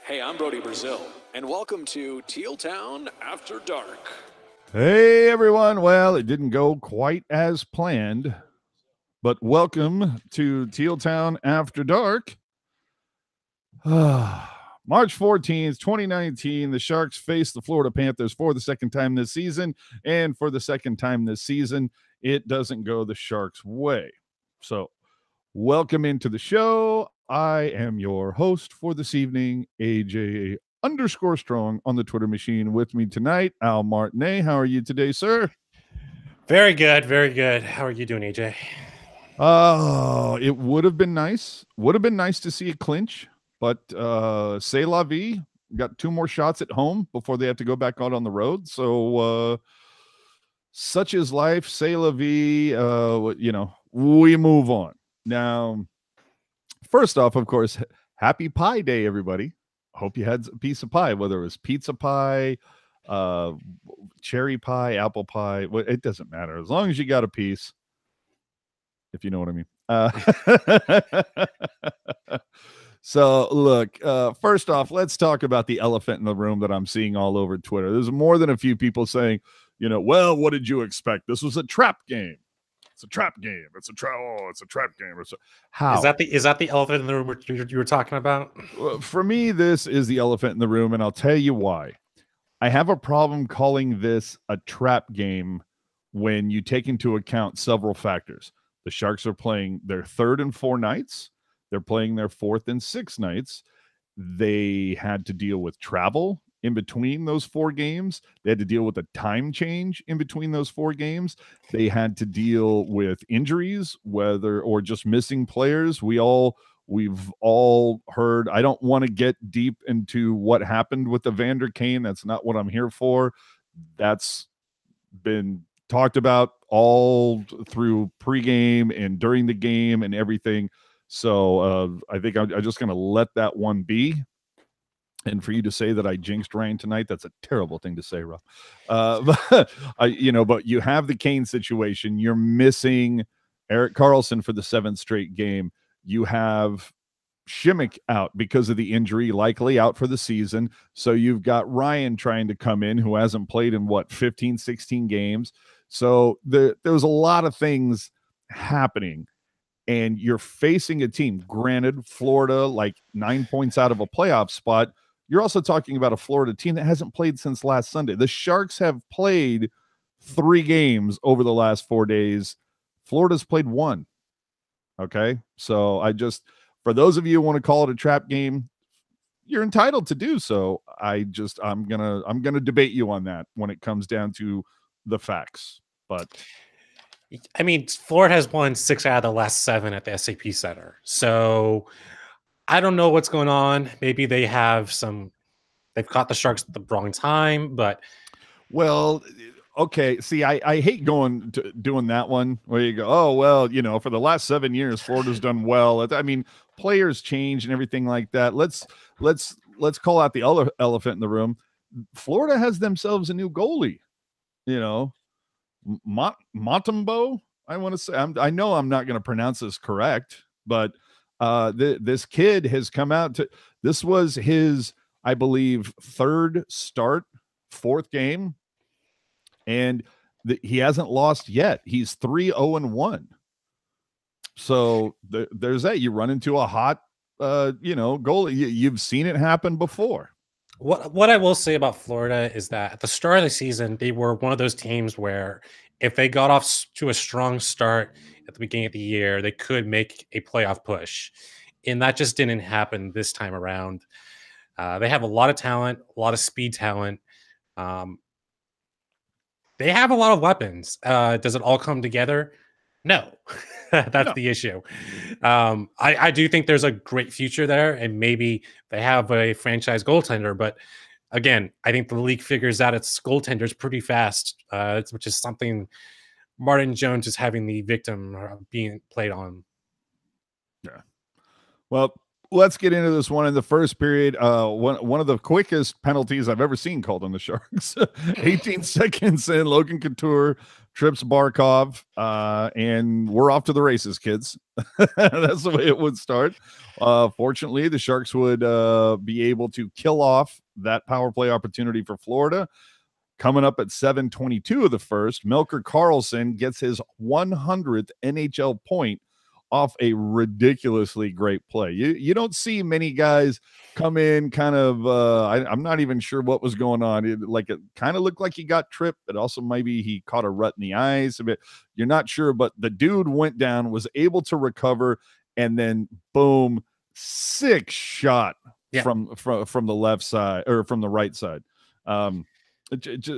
Hey, I'm Brody Brazil, and welcome to Teal Town After Dark. Hey, everyone. Well, it didn't go quite as planned, but welcome to Teal Town After Dark. March 14th, 2019, the Sharks face the Florida Panthers for the second time this season, and for the second time this season, it doesn't go the Sharks' way. So, welcome into the show. I am your host for this evening, AJ_Strong on the Twitter machine. With me tonight, Al Martinet. How are you today, sir? Very good, very good. How are you doing, AJ? Oh, it would have been nice. Would have been nice to see a clinch, but c'est la vie. Got two more shots at home before they have to go back out on the road. So such is life. C'est la vie. We move on. Now, first off, of course, happy Pie Day, everybody. Hope you had a piece of pie, whether it was pizza pie, cherry pie, apple pie. It doesn't matter. As long as you got a piece, if you know what I mean. So, look, first off, let's talk about the elephant in the room that I'm seeing all over Twitter. There's more than a few people saying, well, what did you expect? This was a trap game. It's a trap game. It's a trap game. How is that the elephant in the room you were talking about? For me, this is the elephant in the room, and I'll tell you why. I have a problem calling this a trap game when you take into account several factors. The Sharks are playing their third and four nights. They're playing their fourth and sixth nights. They had to deal with travel in between those four games. They had to deal with a time change in between those four games. They had to deal with injuries, whether or just missing players. We've all heard. I don't want to get deep into what happened with the Vander Kane. That's not what I'm here for. That's been talked about all through pregame and during the game and everything. So I think I'm just going to let that one be. And for you to say that I jinxed Ryan tonight, that's a terrible thing to say, Rob. But you have the Kane situation. You're missing Erik Karlsson for the seventh straight game. You have Šimić out because of the injury, likely out for the season. So you've got Ryan trying to come in, who hasn't played in 15, 16 games. So there was a lot of things happening. And you're facing a team, granted, Florida, like 9 points out of a playoff spot. You're also talking about a Florida team that hasn't played since last Sunday. The Sharks have played 3 games over the last 4 days. Florida's played 1. Okay. So for those of you who want to call it a trap game, you're entitled to do so. I'm gonna debate you on that when it comes down to the facts. But I mean, Florida has won 6 out of the last 7 at the SAP Center. So I don't know what's going on. Maybe they've caught the Sharks at the wrong time, but. Well, okay. See, I hate doing that one where you go, oh, well, for the last 7 years, Florida's done well. I mean, players change and everything like that. Let's call out the elephant in the room. Florida has themselves a new goalie, Montembeault, I want to say. I know I'm not going to pronounce this correct, but this kid has come out this was his, I believe, third start, fourth game, and he hasn't lost yet. He's 3-0-1. So there's that. You run into a hot, goalie. You've seen it happen before. What I will say about Florida is that at the start of the season, they were one of those teams where if they got off to a strong start at the beginning of the year, they could make a playoff push. And that just didn't happen this time around. They have a lot of talent, a lot of speed talent. They have a lot of weapons. Does it all come together? No, that's the issue. I do think there's a great future there, and maybe they have a franchise goaltender. But again, I think the league figures out its goaltenders pretty fast, which is something Martin Jones is having the victim being played on. Yeah. Well, let's get into this one in the first period. One of the quickest penalties I've ever seen called on the Sharks. 18 seconds in, Logan Couture trips Barkov, and we're off to the races, kids. That's the way it would start. Fortunately, the Sharks would be able to kill off that power play opportunity for Florida. Coming up at 7:22 of the first, Melker Karlsson gets his 100th NHL point off a ridiculously great play. You don't see many guys come in kind of I'm not even sure what was going on. It kind of looked like he got tripped, but also maybe he caught a rut in the eyes. You're not sure, but the dude went down, was able to recover, and then boom, sick shot from the left side or from the right side.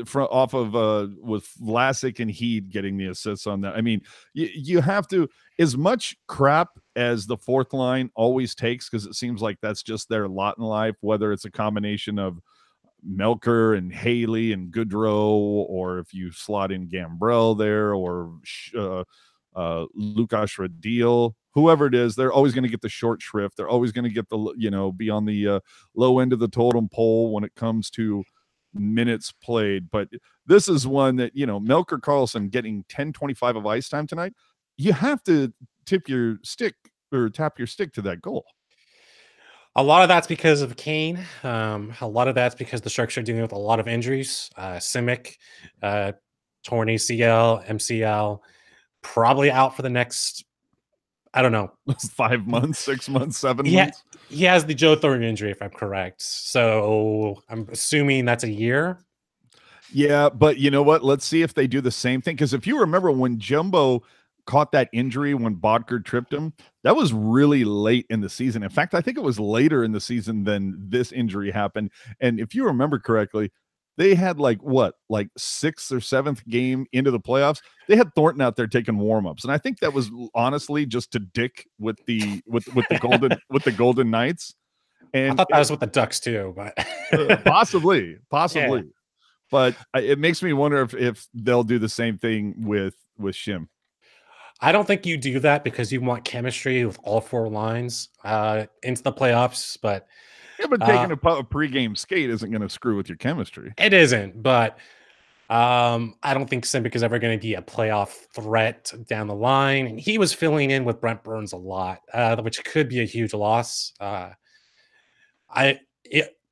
From off of with Vlasic and Heed getting the assists on that. I mean, you have to, as much crap as the fourth line always takes, because it seems like that's just their lot in life, whether it's a combination of Melker and Haley and Goodrow, or if you slot in Gambrell there, or Lukas Radil, whoever it is, they're always going to get the short shrift. They're always going to get the, be on the low end of the totem pole when it comes to minutes played. But this is one that, Melker Karlsson getting 10:25 of ice time tonight, you have to tap your stick to that goal. A lot of that's because of Kane. A lot of that's because the Sharks are dealing with a lot of injuries. Simic, torn ACL, MCL, probably out for the next, I don't know, 5 months, 6 months, 7 months. He has the Joe Thornton injury, if I'm correct. So I'm assuming that's a year. Yeah, but you know what? Let's see if they do the same thing. Because if you remember when Jumbo caught that injury when Bodker tripped him, that was really late in the season. In fact, I think it was later in the season than this injury happened. And if you remember correctly, they had like 6th or 7th game into the playoffs, they had Thornton out there taking warm-ups. And I think that was honestly just to dick with the Golden Knights. And I thought that was with the Ducks too, but possibly. Yeah. But it makes me wonder if they'll do the same thing with Shim. I don't think you do that because you want chemistry with all 4 lines into the playoffs. But taking a pregame skate isn't going to screw with your chemistry. It isn't, but I don't think Simic is ever going to be a playoff threat down the line. And he was filling in with Brent Burns a lot, which could be a huge loss.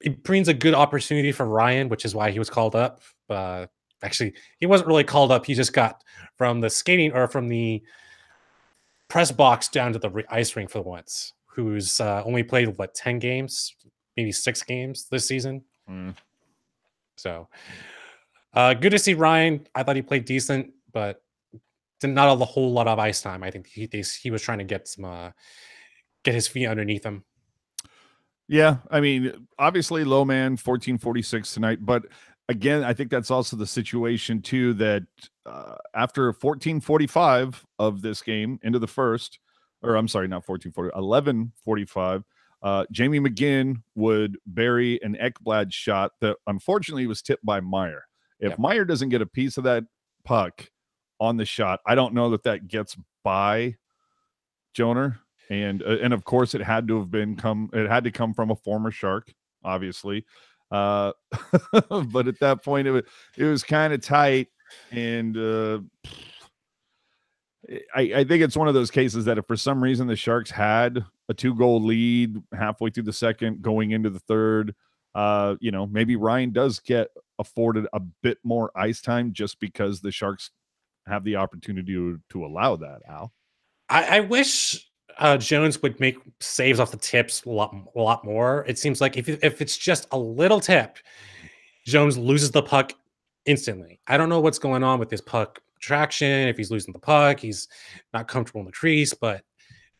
It brings a good opportunity for Ryan, which is why he was called up. Actually, he wasn't really called up. He just got from the skating or from the press box down to the ice rink for once, who's only played, 10 games, maybe 6 games this season. So good to see Ryan. I thought he played decent, but not a whole lot of ice time. I think he was trying to get his feet underneath him. Yeah, I mean, obviously low man, 14:46 tonight, but again, I think that's also the situation too, that after 14:45 of this game into the first, or I'm sorry, not 14:40, 11:45, Jamie McGinn would bury an Ekblad shot that unfortunately was tipped by Meyer. If Meyer doesn't get a piece of that puck on the shot, I don't know that gets by Joner. And of course, it had to come from a former Shark, obviously. But at that point, it was kind of tight, and I think it's one of those cases that if for some reason the Sharks had a 2-goal lead halfway through the second, going into the third, maybe Ryan does get afforded a bit more ice time just because the Sharks have the opportunity to allow that. Al, I wish Jones would make saves off the tips a lot more. It seems like if it's just a little tip, Jones loses the puck instantly. I don't know what's going on with his puck traction. If he's losing the puck, he's not comfortable in the crease. But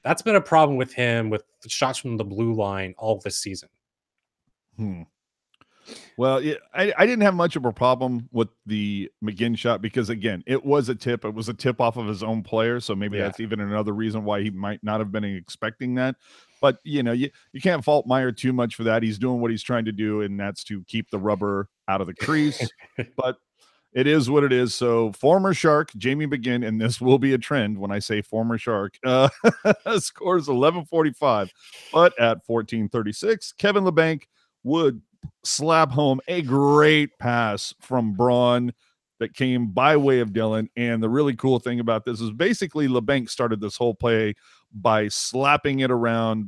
that's been a problem with him with shots from the blue line all this season. Well, yeah, I didn't have much of a problem with the McGinn shot because, again, it was a tip. It was a tip off of his own player, so maybe that's even another reason why he might not have been expecting that. But, you can't fault Meyer too much for that. He's doing what he's trying to do, and that's to keep the rubber out of the crease. But, It is what it is. So former Shark Jamie McGinn, and this will be a trend when I say former Shark, scores 11:45, but at 14:36, Kevin LeBanc would slap home a great pass from Braun that came by way of Dylan. And the really cool thing about this is basically LeBanc started this whole play by slapping it around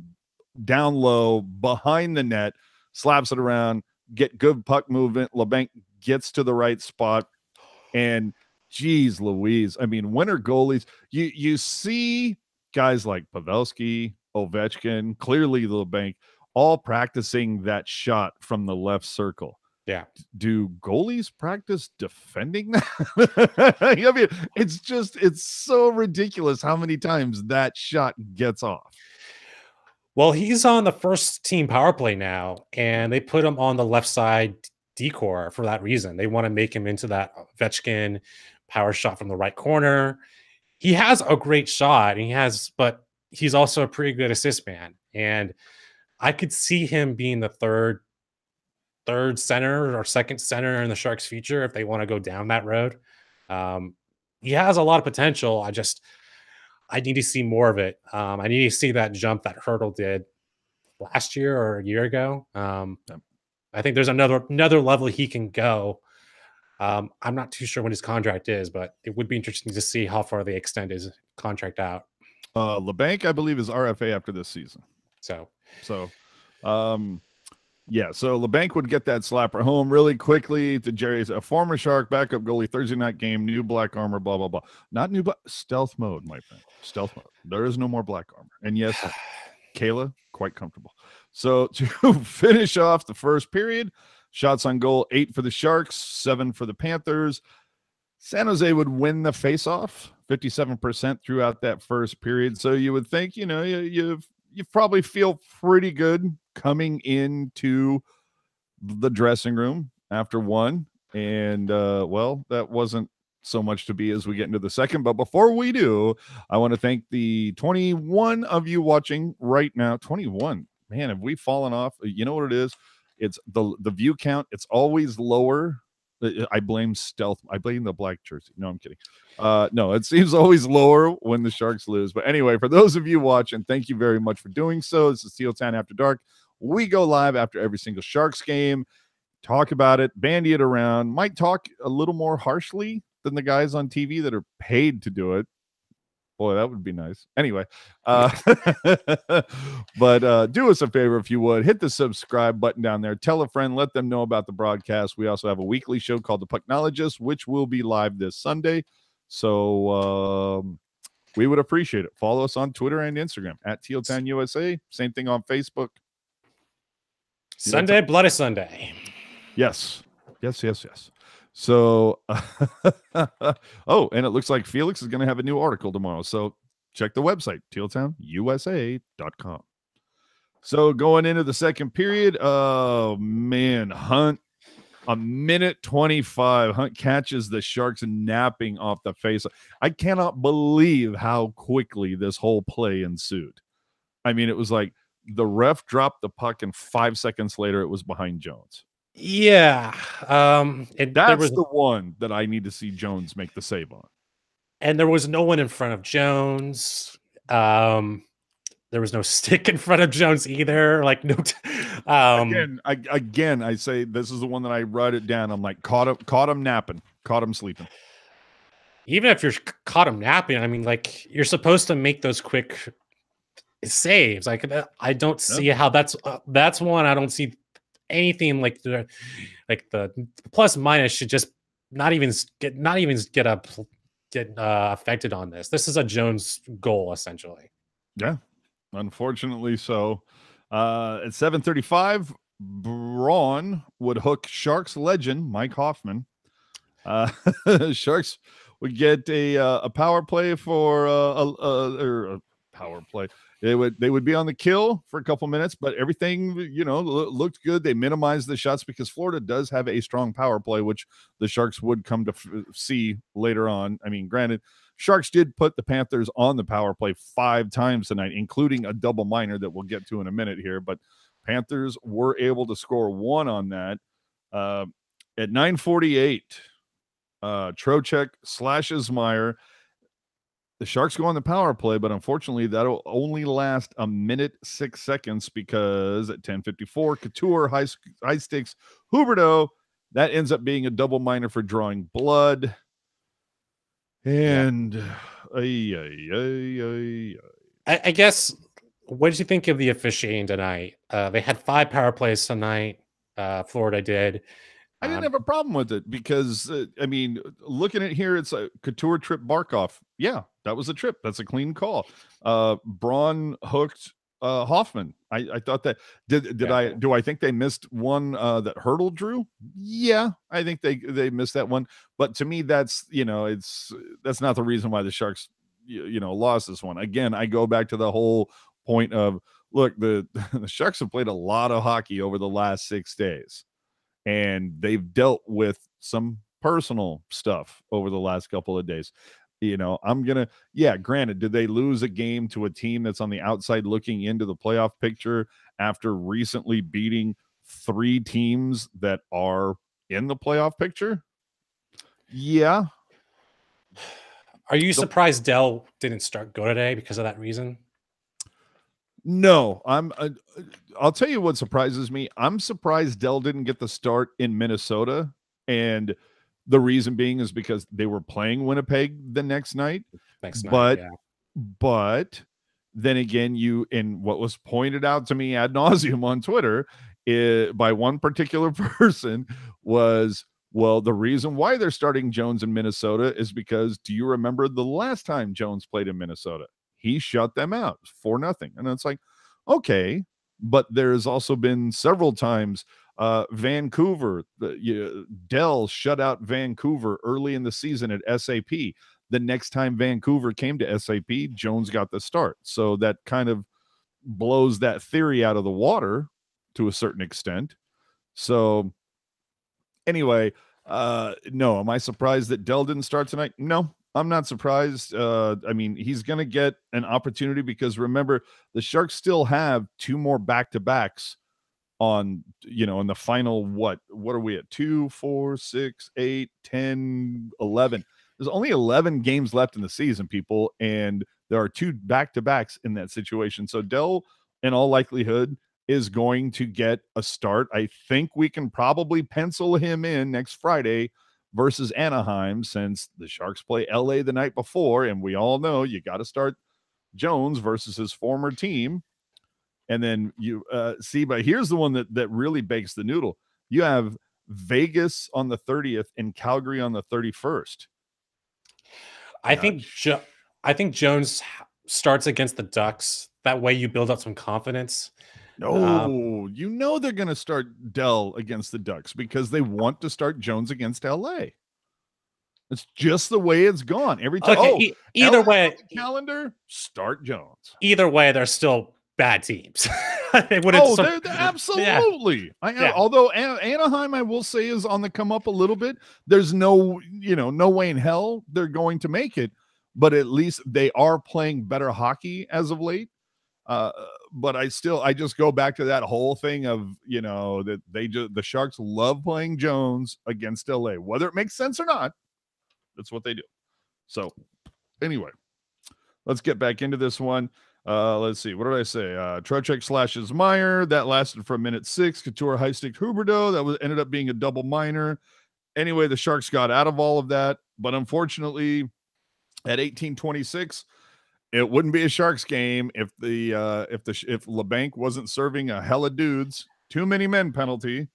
down low behind the net, slaps it around, get good puck movement. LeBanc gets to the right spot, and geez Louise, I mean, winter goalies, you see guys like Pavelski, Ovechkin, clearly LeBanc, all practicing that shot from the left circle. Yeah. Do goalies practice defending that? I mean, it's so ridiculous how many times that shot gets off. Well, he's on the first team power play now, and they put him on the left side decor for that reason. They want to make him into that Ovechkin power shot from the right corner. He has a great shot, but he's also a pretty good assist man. And I could see him being the third center or second center in the Sharks' future if they want to go down that road. He has a lot of potential. I need to see more of it. I need to see that jump that Hurdle did last year or a year ago. I think there's another level he can go. I'm not too sure when his contract is, but it would be interesting to see how far they extend his contract out. LeBanc, I believe, is RFA after this season. So yeah, so LeBanc would get that slapper home really quickly to Jerry's, a former Shark backup goalie, Thursday night game, new black armor, blah, blah, blah. Not new, but stealth mode, my friend. Stealth mode. There is no more black armor. And yes, Kayla, quite comfortable. So to finish off the first period, shots on goal, 8 for the Sharks, 7 for the Panthers. San Jose would win the faceoff, 57% throughout that first period. So you would think, you probably feel pretty good coming into the dressing room after one. And, well, that wasn't so much to be as we get into the second. But before we do, I want to thank the 21 of you watching right now. 21. Man, have we fallen off? You know what it is? It's the view count. It's always lower. I blame stealth. I blame the black jersey. No, I'm kidding. No, it seems always lower when the Sharks lose. But anyway, for those of you watching, thank you very much for doing so. This is Teal Town After Dark. We go live after every single Sharks game, talk about it, bandy it around, might talk a little more harshly than the guys on TV that are paid to do it. Boy, that would be nice. Anyway, but do us a favor if you would. Hit the subscribe button down there. Tell a friend. Let them know about the broadcast. We also have a weekly show called The Pucknologist, which will be live this Sunday. So we would appreciate it. Follow us on Twitter and Instagram at Tealtown USA. Same thing on Facebook. Sunday, Bloody Sunday. Yes. So, oh, and it looks like Felix is going to have a new article tomorrow. So check the website, tealtownusa.com. So going into the second period, oh man, Hunt, a minute 25. Hunt catches the Sharks napping off the face. I cannot believe how quickly this whole play ensued. I mean, it was like the ref dropped the puck and 5 seconds later it was behind Jones. Yeah. That's the one that I need to see Jones make the save on. And there was no one in front of Jones. There was no stick in front of Jones either. Like no. Again, I say this is the one that I write it down. I'm like, caught him napping, caught him sleeping. Even if you're caught him napping, I mean, like you're supposed to make those quick saves. Like I don't see how that's one. I don't see anything like the plus minus should just not even get affected on this. This is a Jones goal essentially. Yeah, unfortunately so. At 7:35, Braun would hook Sharks legend Mike Hoffman. Sharks would get a power play for a power play. They would be on the kill for a couple minutes, but everything, looked good. They minimized the shots because Florida does have a strong power play, which the Sharks would come to see later on. I mean, granted, Sharks did put the Panthers on the power play 5 times tonight, including a double minor that we'll get to in a minute here, but Panthers were able to score 1 on that. At 9:48, Trocheck slashes Meyer. The Sharks go on the power play, but unfortunately, that'll only last a minute 6 seconds because at 10:54, Couture high stakes Huberdeau. That ends up being a double minor for drawing blood. And I guess, what did you think of the officiating tonight? They had 5 power plays tonight. Florida did. I didn't have a problem with it because, I mean, looking at here, it's a Couture trip Barkov. Yeah, that was a trip. That's a clean call. Braun hooked Hoffman. I thought that do I think they missed one that hurdled Drew? Yeah, I think they missed that one. But to me, that's that's not the reason why the Sharks lost this one. Again, I go back to the whole point of, look, the Sharks have played a lot of hockey over the last 6 days. And they've dealt with some personal stuff over the last couple of days. Granted, did they lose a game to a team that's on the outside looking into the playoff picture after recently beating 3 teams that are in the playoff picture? Yeah. Are you surprised Dell didn't go today because of that reason? No, I'll tell you what surprises me. I'm surprised Dell didn't get the start in Minnesota, and the reason being is because they were playing Winnipeg the next night. But then again, what was pointed out to me ad nauseum on Twitter by one particular person was, well, the reason why they're starting Jones in Minnesota is because, do you remember the last time Jones played in Minnesota? He shut them out 4-0. And it's like, okay, but there's also been several times Vancouver, Dell shut out Vancouver early in the season at SAP. The next time Vancouver came to SAP, Jones got the start. So that kind of blows that theory out of the water to a certain extent. So anyway, no, am I surprised that Dell didn't start tonight? No, I'm not surprised. I mean, he's going to get an opportunity because, remember, the Sharks still have 2 more back-to-backs on, in the final, what are we at? 2, 4, 6, 8, 10, 11. There's only 11 games left in the season, people, and there are 2 back-to-backs in that situation. So Dell, in all likelihood, is going to get a start. I think we can probably pencil him in next Friday versus Anaheim, since the Sharks play LA the night before, and we all know you got to start Jones versus his former team. And then you see, but here's the one that really bakes the noodle. You have Vegas on the 30th and Calgary on the 31st. I think Jones starts against the Ducks. That way you build up some confidence. No, they're going to start Dell against the Ducks because they want to start Jones against LA. It's just the way it's gone every time. Okay, either LA way, calendar, start Jones. Either way, they're still bad teams. They're absolutely. Yeah. Although Anaheim, I will say, is on the come up a little bit. There's no way in hell they're going to make it, but at least they are playing better hockey as of late. But I just go back to that whole thing of, that the Sharks love playing Jones against LA, whether it makes sense or not. That's what they do. So anyway, let's get back into this one. Let's see. What did I say? Trocheck slashes Meyer. That lasted for a minute 6. Couture high stick Huberdeau. That ended up being a double minor. Anyway, the Sharks got out of all of that, but unfortunately, at 18:26, it wouldn't be a Sharks game if LeBanc wasn't serving a hella dudes, too many men penalty.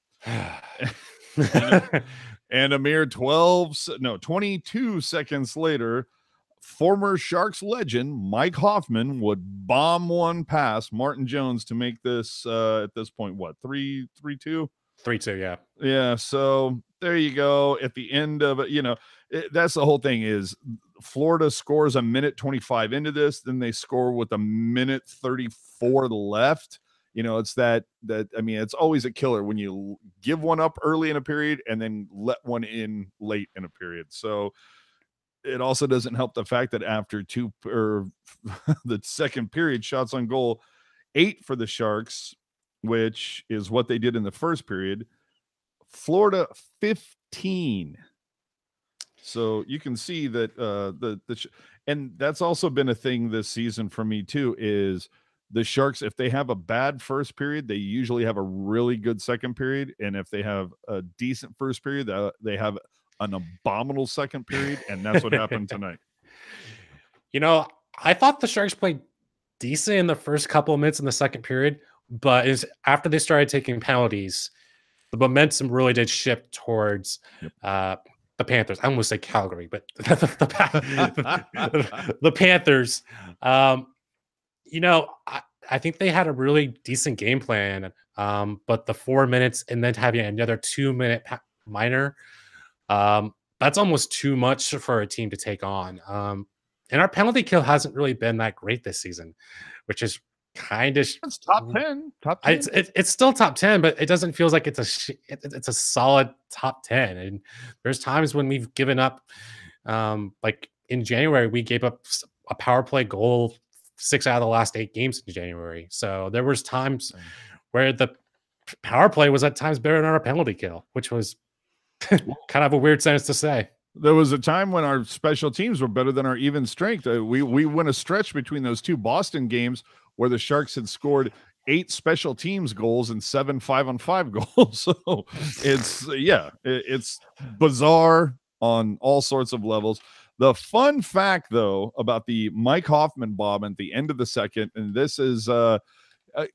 And a mere 22 seconds later, former Sharks legend Mike Hoffman would bomb one past Martin Jones to make this at this point, what, 3-2? 3-2, yeah. Yeah, so there you go. At the end of it, that's the whole thing is Florida scores a minute 25 into this, then they score with a minute 34 left. It's that I mean, it's always a killer when you give one up early in a period and then let one in late in a period. So it also doesn't help the fact that after the second period, shots on goal, 8 for the Sharks, which is what they did in the first period. Florida 15. So you can see that and that's also been a thing this season for me too, is the Sharks, if they have a bad first period, they usually have a really good second period. And if they have a decent first period, they have an abominable second period. And that's what happened tonight. I thought the Sharks played decent in the first couple of minutes in the second period, but after they started taking penalties, the momentum really did shift towards the Panthers. I almost say Calgary, but the Panthers. I think they had a really decent game plan, but the 4 minutes and then having another 2-minute minor, that's almost too much for a team to take on. And our penalty kill hasn't really been that great this season, which is kind of it's top 10. Top 10. It's still top 10, but it doesn't feel like it's a solid top 10. And there's times when we've given up, like in January, we gave up a power play goal 6 out of the last 8 games in January. So there was times where the power play was at times better than our penalty kill, which was kind of a weird sentence to say. There was a time when our special teams were better than our even strength. We went a stretch between those 2 Boston games where the Sharks had scored 8 special teams goals and 7 5-on-5 goals. So it's bizarre on all sorts of levels. The fun fact, though, about the Mike Hoffman bomb at the end of the second, and this is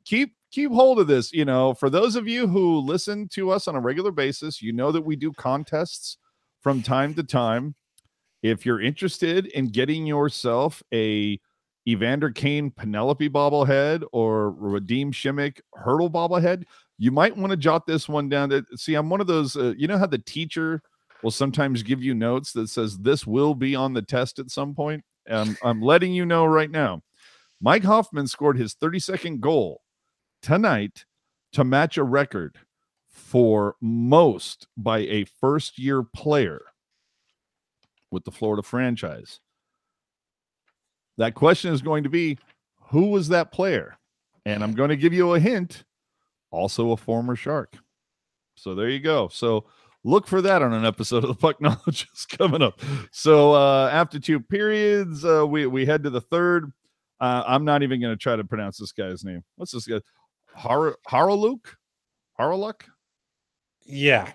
keep hold of this. For those of you who listen to us on a regular basis, you know that we do contests from time to time. If you're interested in getting yourself a Evander Kane Penelope bobblehead or Radim Shimmick Hurdle bobblehead, you might want to jot this one down. See, I'm one of those, you know how the teacher will sometimes give you notes that says this will be on the test at some point? I'm letting you know right now. Mike Hoffman scored his 32nd goal tonight to match a record for most by a first-year player with the Florida franchise. That question is going to be, who was that player? And I'm going to give you a hint, also a former Shark. So there you go. So look for that on an episode of the Pucknologist coming up. So after 2 periods, we head to the third. I'm not even going to try to pronounce this guy's name. What's this guy? Haraluk? Yeah.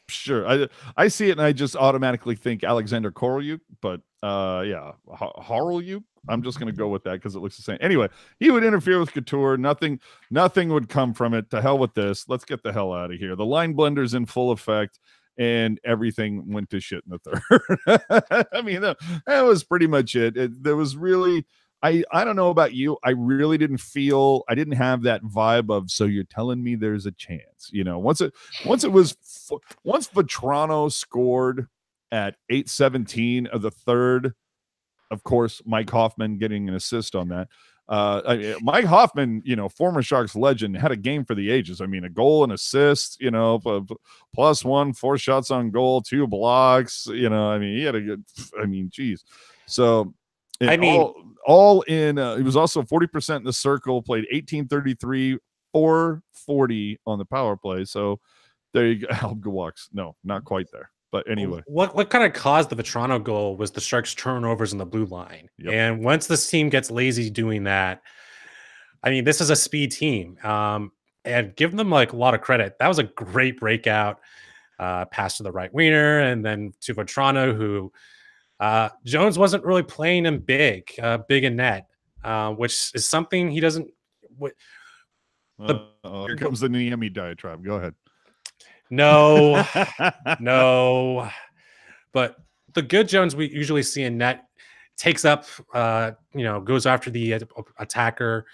Sure. I see it and I just automatically think Alexander Korolyuk, but Haraluk. I'm just going to go with that because it looks the same. Anyway, he would interfere with Couture. Nothing would come from it. To hell with this. Let's get the hell out of here. The line blender's in full effect, and everything went to shit in the third. I mean, that was pretty much it. There was really, I don't know about you. I really didn't have that vibe of, so you're telling me there's a chance. Once Vetrano scored at 8:17 of the third, of course, Mike Hoffman getting an assist on that. Mike Hoffman, former Sharks legend, had a game for the ages. I mean, a goal and assist, +1, 4 shots on goal, 2 blocks. He had a good. Geez. So, all in. He was also 40% in the circle. Played 18:33, 440 on the power play. So there you go. Algawaks. No, not quite there. But anyway, what kind of caused the Vetrano goal was the Sharks' turnovers in the blue line. Yep. And once this team gets lazy doing that, this is a speed team. And give them a lot of credit. That was a great breakout pass to the right winger, and then to Vetrano, who Jones wasn't really playing him big in net, which is something he doesn't. Here comes the Niemi diatribe. Go ahead. No. But the good Jones we usually see in net takes up, goes after the attacker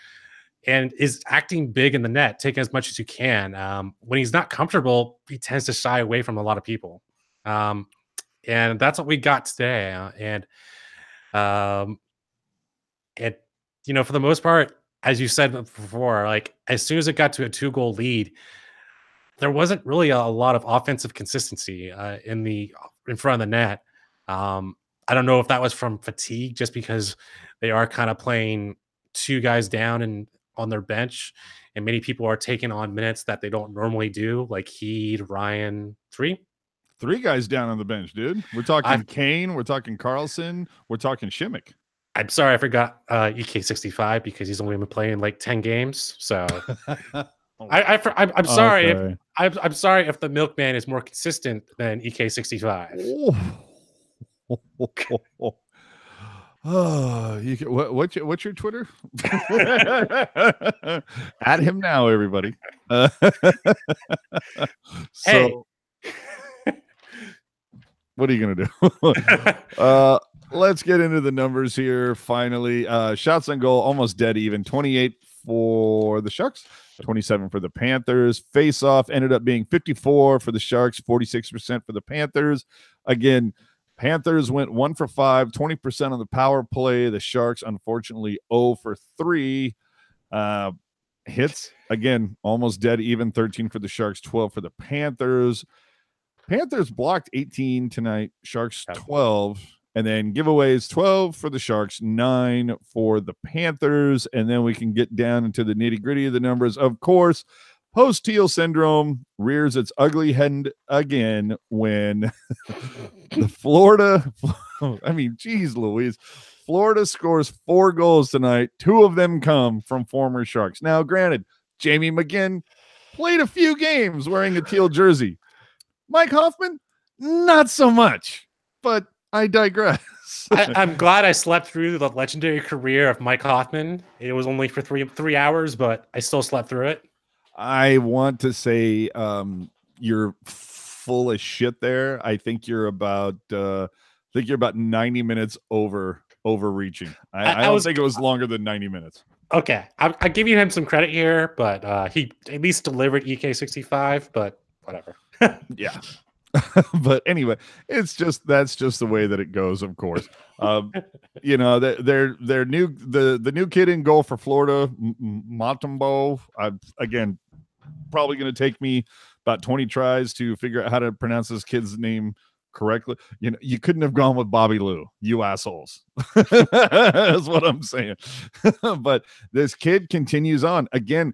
and is acting big in the net, taking as much as you can. When he's not comfortable, he tends to shy away from a lot of people. And that's what we got today. For the most part, as you said before, as soon as it got to a 2-goal lead, there wasn't really a lot of offensive consistency in front of the net. I don't know if that was from fatigue, just because they are kind of playing 2 guys down and on their bench, and many people are taking on minutes that they don't normally do, like Heed, Ryan, 3 3 guys down on the bench, dude. We're talking Kane, we're talking Carlson, we're talking Shimmick. I'm sorry, I forgot EK65 because he's only been playing like 10 games. So I'm sorry. Okay. I'm sorry if the milkman is more consistent than EK65. Oh, you can, what's your Twitter? Add him now, everybody. So, what are you gonna do? Let's get into the numbers here. Finally, shots on goal almost dead even. 28 for the Sharks, 27 for the Panthers. Face off ended up being 54 for the Sharks, 46% for the Panthers. Again, Panthers went 1 for 5, 20% on the power play. The Sharks, unfortunately, 0 for 3. Hits, again, almost dead even. 13 for the Sharks, 12 for the Panthers. Panthers blocked 18 tonight, Sharks 12. And then giveaways, 12 for the Sharks, 9 for the Panthers. And then we can get down into the nitty-gritty of the numbers. Of course, post-Teal syndrome rears its ugly head again when the Florida, I mean, geez Louise, Florida scores 4 goals tonight. 2 of them come from former Sharks. Now, granted, Jamie McGinn played a few games wearing a teal jersey. Mike Hoffman, not so much, but I digress. I'm glad I slept through the legendary career of Mike Hoffman. It was only for three hours, but I still slept through it. I want to say you're full of shit there. I think you're about 90 minutes overreaching. I don't think it was longer than 90 minutes. Okay, I'm giving him some credit here, but he at least delivered EK65. But whatever. Yeah. But anyway, that's just the way that it goes, of course. You know, their new the new kid in goal for Florida, Matumbo. Again, probably going to take me about 20 tries to figure out how to pronounce this kid's name correctly. You know, you couldn't have gone with Bobby Lou, you assholes. That's what I'm saying. But this kid continues on again.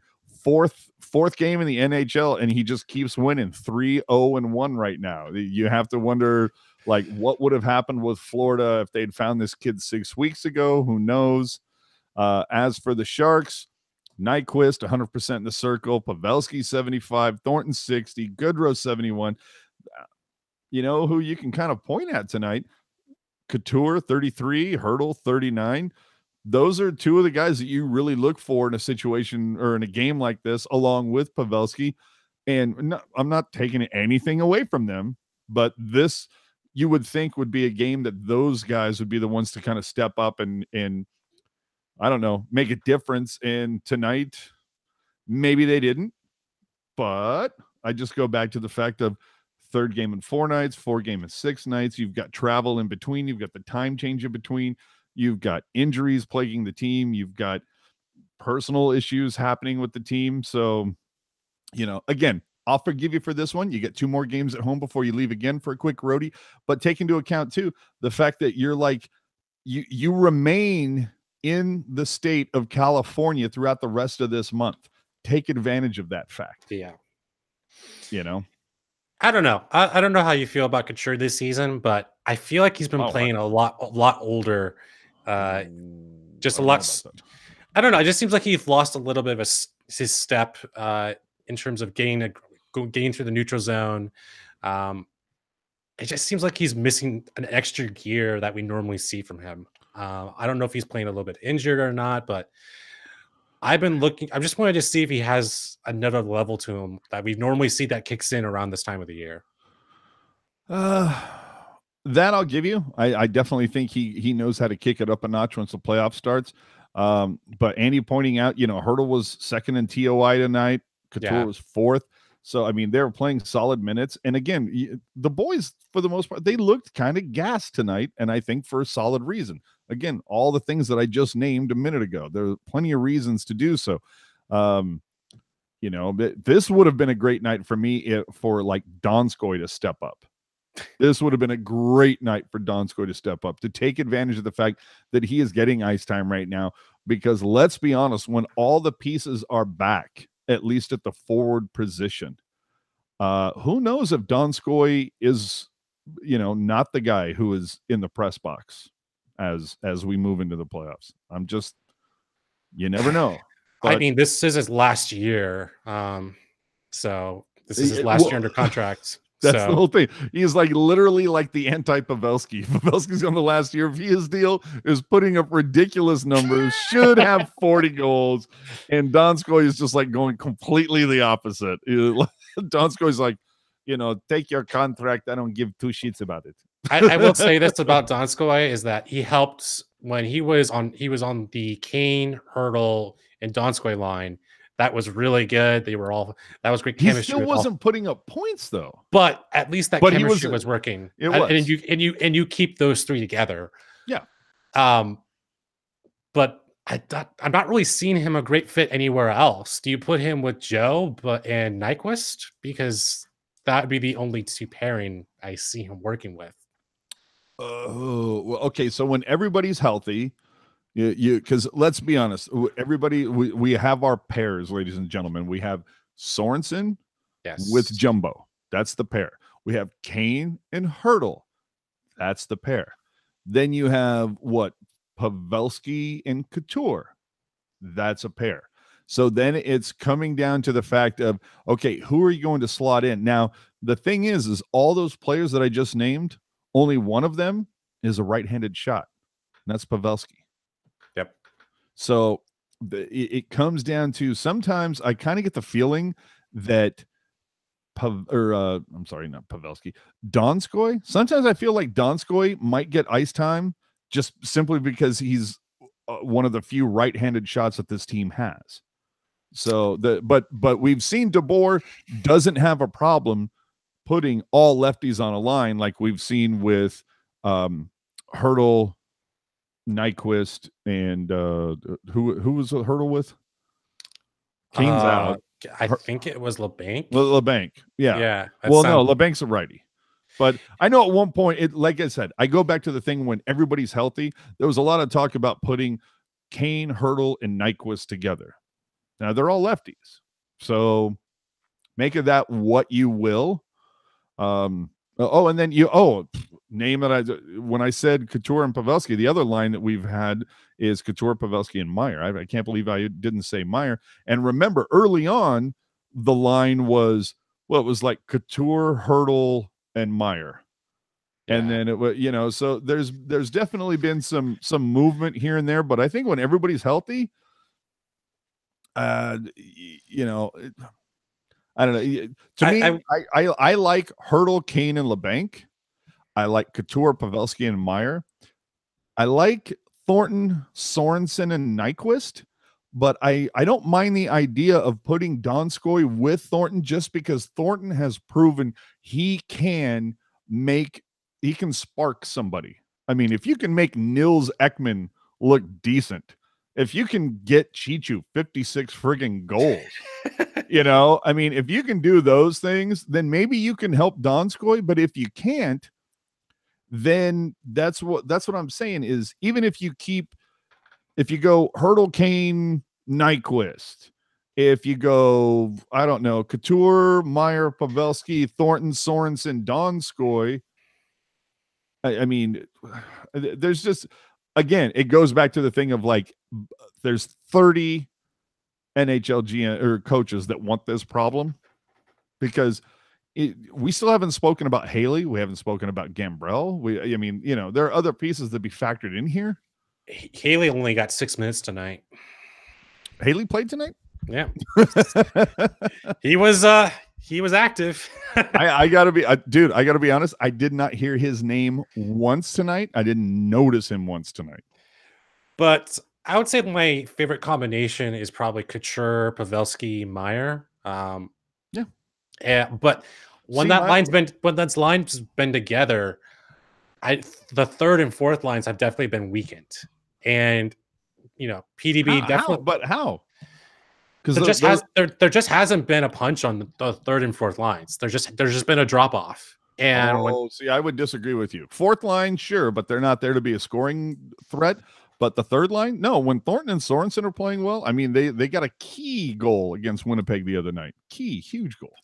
Fourth game in the NHL, and he just keeps winning 3-0-1 right now. You have to wonder, like, what would have happened with Florida if they'd found this kid 6 weeks ago? Who knows? As for the Sharks, Nyquist 100% in the circle, Pavelski 75, Thornton 60, Goodrow 71. You know who you can kind of point at tonight? Couture 33, Hurdle 39. Those are 2 of the guys that you really look for in a situation or in a game like this, along with Pavelski. And I'm not taking anything away from them, but this you would think would be a game that those guys would be the ones to kind of step up and I don't know, make a difference. And tonight, maybe they didn't, but I just go back to the fact of 3rd game in 4 nights, 4th game in 6 nights. You've got travel in between. You've got the time change in between. You've got injuries plaguing the team. You've got personal issues happening with the team. So, you know, again, I'll forgive you for this one. You get 2 more games at home before you leave again for a quick roadie. But take into account, too, the fact that you're like, you remain in the state of California throughout the rest of this month. Take advantage of that fact. Yeah. You know? I don't know. I don't know how you feel about Couture this season, but I feel like he's been playing a lot older. Just a lot. I don't know. It just seems like he's lost a little bit of his step in terms of getting through the neutral zone. It just seems like he's missing an extra gear that we normally see from him. I don't know if he's playing a little bit injured or not, but I've been looking. I just wanted to see if he has another level to him that we normally see that kicks in around this time of the year. That I'll give you. I definitely think he knows how to kick it up a notch once the playoff starts. But Andy pointing out, you know, Hurdle was 2nd in TOI tonight. Couture was 4th. So, I mean, they were playing solid minutes. And again, the boys, for the most part, they looked kind of gassed tonight. And I think for a solid reason. Again, all the things that I just named a minute ago, there are plenty of reasons to do so. You know, this would have been a great night for me for like Donskoy to step up. This would have been a great night for Donskoy to step up, to take advantage of the fact that he is getting ice time right now. Because let's be honest, when all the pieces are back, at least at the forward position, Who knows if Donskoy is, not the guy who is in the press box as we move into the playoffs. You never know. I But mean, this is his last year. So this is his last year under contract. that's the So whole thing. He's like literally like the anti-Pavelski. Pavelski's on the last year of his deal, is putting up ridiculous numbers, should have 40 goals, and Donskoy is just like going completely the opposite. Donskoy's like, take your contract. I don't give two shits about it. I will say this about Donskoy is that he helped when he was on the Kane, Hurdle, and Donskoy line. That was really good. That was great chemistry. He still wasn't putting up points though. But at least that chemistry was working. It was. And you keep those three together. Yeah. But I'm not really seeing him a great fit anywhere else. Do you put him with Joe and Nyquist? Because that would be the only two pairing I see him working with. Oh, well, okay. So when everybody's healthy, because let's be honest, everybody, we have our pairs, ladies and gentlemen. We have Sorensen with Jumbo. That's the pair. We have Kane and Hurdle. That's the pair. Then you have Pavelski and Couture. That's a pair. So then it's coming down to the fact of, okay, who are you going to slot in? Now, the thing is all those players that I just named, only one of them is a right-handed shot. And that's Pavelski. Yep. So it comes down to, sometimes I kind of get the feeling that not Pavelski, Donskoy. Sometimes I feel like Donskoy might get ice time just simply because he's one of the few right-handed shots that this team has. So but we've seen DeBoer doesn't have a problem putting all lefties on a line like we've seen with Hurdle, Nyquist, and who was Hurdle with? Kane's out. I think it was LeBanc. LeBanc, yeah. Yeah. Well, no, LeBanc's a righty. But I know at one point, like I said, I go back to the thing when everybody's healthy. There was a lot of talk about putting Kane, Hurdle, and Nyquist together. Now, they're all lefties. So make of that what you will. And then name that when I said Couture and Pavelski, the other line that we've had is Couture, Pavelski, and Meyer. I can't believe I didn't say Meyer. And remember, early on, the line was, it was like Couture, Hurdle, and Meyer. And then it was, so there's definitely been some movement here and there, but I think when everybody's healthy, I don't know. To me, I like Hurdle, Kane, and LeBanc. I like Couture, Pavelski, and Meyer. I like Thornton, Sorensen, and Nyquist, but I don't mind the idea of putting Donskoy with Thornton just because Thornton has proven he can spark somebody. I mean, if you can make Nils Ekman look decent, if you can get Chichu 56 friggin' goals, I mean, if you can do those things, then maybe you can help Donskoy. But if you can't, then that's what I'm saying is, even if you go Hurdle, Kane, Nyquist, if you go, I don't know, Couture, Meyer, Pavelski, Thornton, Sorensen, Donskoy, I mean, there's just, again, it goes back to the thing of like, there's 30 NHL or coaches that want this problem, because we still haven't spoken about Haley. We haven't spoken about Gambrell. There are other pieces that be factored in here. Haley only got 6 minutes tonight. Haley played tonight? Yeah. He was active. I gotta be honest. I did not hear his name once tonight. I didn't notice him once tonight. But I would say my favorite combination is probably Couture, Pavelski, Meyer. But when that line's been together, the third and fourth lines have definitely been weakened. And PDB definitely. But how? Because there just hasn't been a punch on the third and fourth lines. There's just been a drop off. And I would disagree with you. Fourth line, sure, but they're not there to be a scoring threat. But the third line, no. When Thornton and Sorensen are playing well, I mean, they got a key goal against Winnipeg the other night. Huge goal.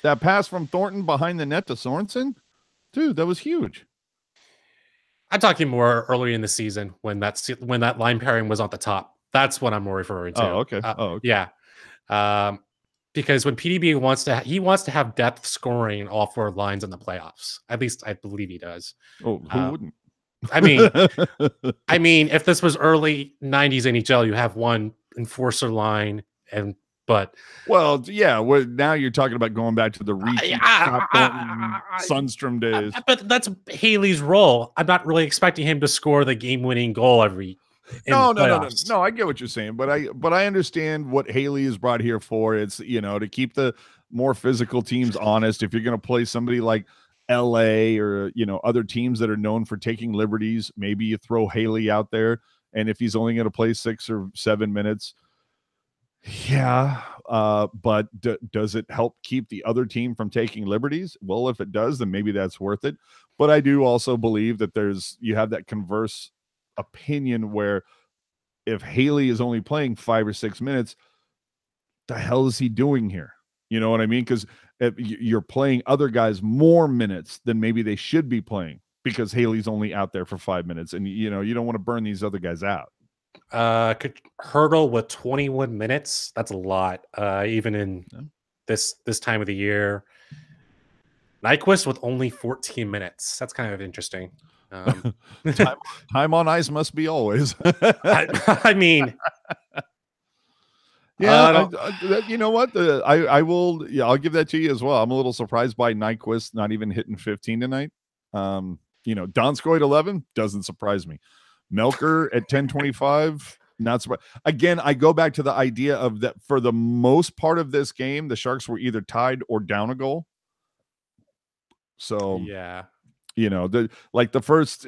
That pass from Thornton behind the net to Sorensen, dude, that was huge. I'm talking more early in the season when that line pairing was on the top. That's what I'm more referring to. Oh, okay. Yeah. Because when PDB wants to have depth scoring all four lines in the playoffs. At least I believe he does. Oh, who wouldn't? I mean, if this was early 90s NHL, you have one enforcer line well, yeah. Now you're talking about going back to the Scott Thornton, Sundstrom days. But that's Haley's role. I'm not really expecting him to score the game-winning goal No. I get what you're saying, but I understand what Haley is brought here for. It's to keep the more physical teams honest. If you're going to play somebody like LA or other teams that are known for taking liberties, maybe you throw Haley out there, and if he's only going to play 6 or 7 minutes. Yeah, but does it help keep the other team from taking liberties? Well, if it does, then maybe that's worth it. But I do also believe that you have that converse opinion where if Haley is only playing 5 or 6 minutes, the hell is he doing here? You know what I mean? Because you're playing other guys more minutes than maybe they should be playing because Haley's only out there for 5 minutes, and you don't want to burn these other guys out. Could Hurdle with 21 minutes. That's a lot. Even in this time of the year. Nyquist with only 14 minutes. That's kind of interesting. Time on ice must be always. I mean, yeah. You know what? I will. Yeah, I'll give that to you as well. I'm a little surprised by Nyquist not even hitting 15 tonight. Donskoy at 11 doesn't surprise me. Melker at 10:25, not surprised. Again, I go back to the idea of that for the most part of this game, the Sharks were either tied or down a goal. So yeah, the first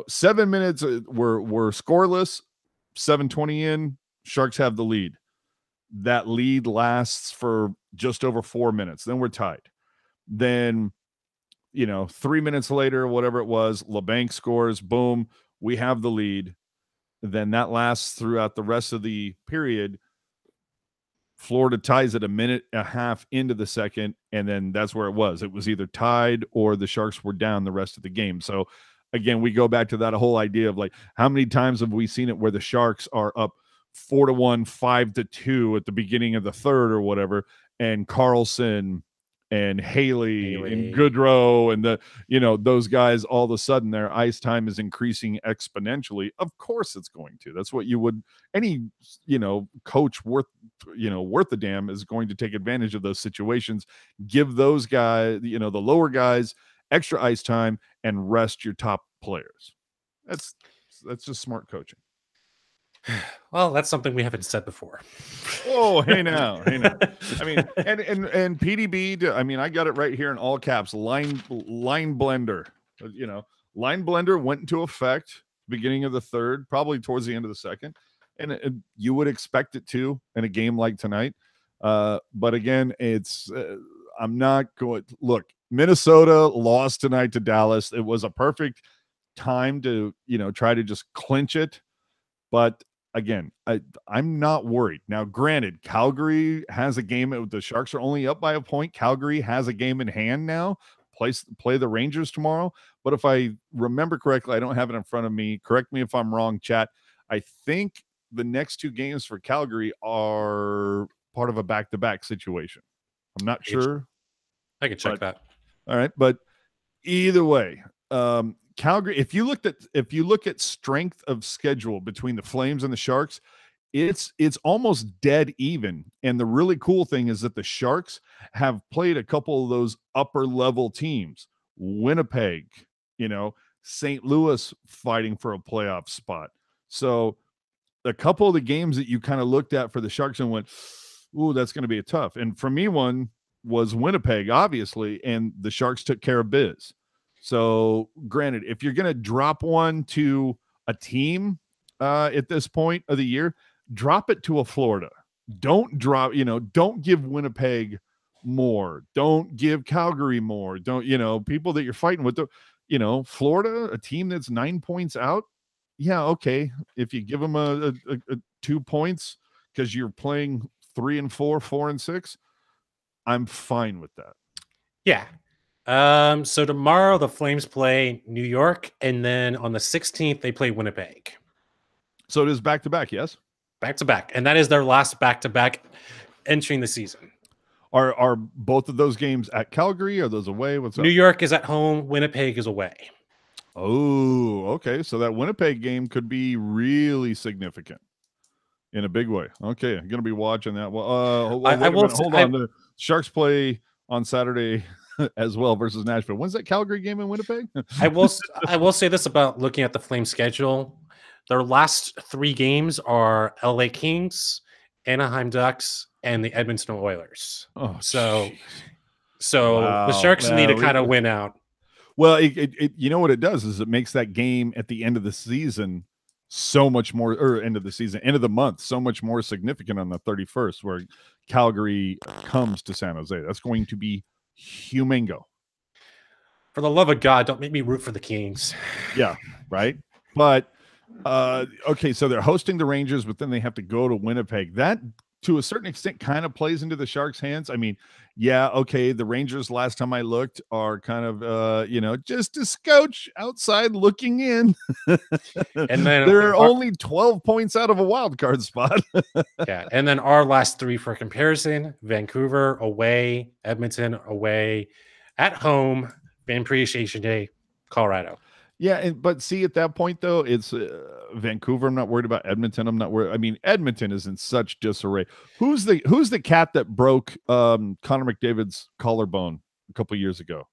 7 minutes were scoreless. 7:20 in, Sharks have the lead. That lead lasts for just over 4 minutes. Then we're tied. Then 3 minutes later, whatever it was, LeBanc scores. Boom. We have the lead. Then that lasts throughout the rest of the period. Florida ties it a minute and a half into the second, and then that's where it was. It was either tied or the Sharks were down the rest of the game. So, again, we go back to that whole idea of how many times have we seen it where the Sharks are up 4-1, 5-2 at the beginning of the third or whatever, and Carlson and Haley and Goodrow and those guys, all of a sudden their ice time is increasing exponentially. Of course it's going to. That's what you would, any coach worth the damn is going to take advantage of those situations. Give those guys, the lower guys, extra ice time and rest your top players. That's just smart coaching. Well, that's something we haven't said before. Oh, hey now. I mean, and PDB. I mean, I got it right here in all caps. Line blender. Line blender went into effect beginning of the third, probably towards the end of the second, and you would expect it to in a game like tonight. But again, it's I'm not going. Look, Minnesota lost tonight to Dallas. It was a perfect time to try to just clinch it, but. Again, I'm not worried. Now, granted, Calgary has a game. The Sharks are only up by a point. Calgary has a game in hand now. Play the Rangers tomorrow. But if I remember correctly, I don't have it in front of me. Correct me if I'm wrong, chat. I think the next 2 games for Calgary are part of a back-to-back situation. I'm not sure. I can check that. All right, but either way, Calgary, if you look at strength of schedule between the Flames and the Sharks, it's almost dead even. And the really cool thing is that the Sharks have played a couple of those upper level teams. Winnipeg, St. Louis fighting for a playoff spot. So a couple of the games that you kind of looked at for the Sharks and went, ooh, that's going to be a tough. And for me, one was Winnipeg, obviously, and the Sharks took care of biz. So, granted, if you're going to drop one to a team at this point of the year, drop it to a Florida. Don't don't give Winnipeg more. Don't give Calgary more. Don't, people that you're fighting with, Florida, a team that's 9 points out. Yeah, okay. If you give them a 2 points because you're playing 3 and 4, 4 and 6, I'm fine with that. Yeah. So tomorrow the Flames play New York, and then on the 16th they play Winnipeg. So it is back-to-back, yes? Back-to-back. And that is their last back-to-back entering the season. Are both of those games at Calgary? Are those away? What's up? New York is at home. Winnipeg is away. Oh, okay. So that Winnipeg game could be really significant in a big way. Okay, I'm gonna be watching that. Well, wait a minute. Hold on. The Sharks play on Saturday as well versus Nashville. When's that Calgary game in Winnipeg? I will say this about looking at the Flames schedule. Their last 3 games are LA Kings, Anaheim Ducks, and the Edmonton Oilers. Oh, so wow. The Sharks need to kind of win out. Well, it you know what it does is it makes that game at the end of the season so much more, or end of the month, so much more significant on the 31st, where Calgary comes to San Jose. That's going to be humongo. For the love of God, don't make me root for the Kings. Yeah, right. But okay, so they're hosting the Rangers, but then they have to go to Winnipeg. That, to a certain extent, kind of plays into the Sharks' hands. I mean, yeah, okay, the Rangers, last time I looked, are kind of, just a scotch outside looking in. And then they're only 12 points out of a wild card spot. Yeah, and then our last 3 for comparison: Vancouver away, Edmonton away, at home, Fan Appreciation Day, Colorado. Yeah, but see, at that point, though, it's Vancouver. I'm not worried about Edmonton. I'm not worried. I mean, Edmonton is in such disarray. Who's the cat that broke Connor McDavid's collarbone a couple years ago?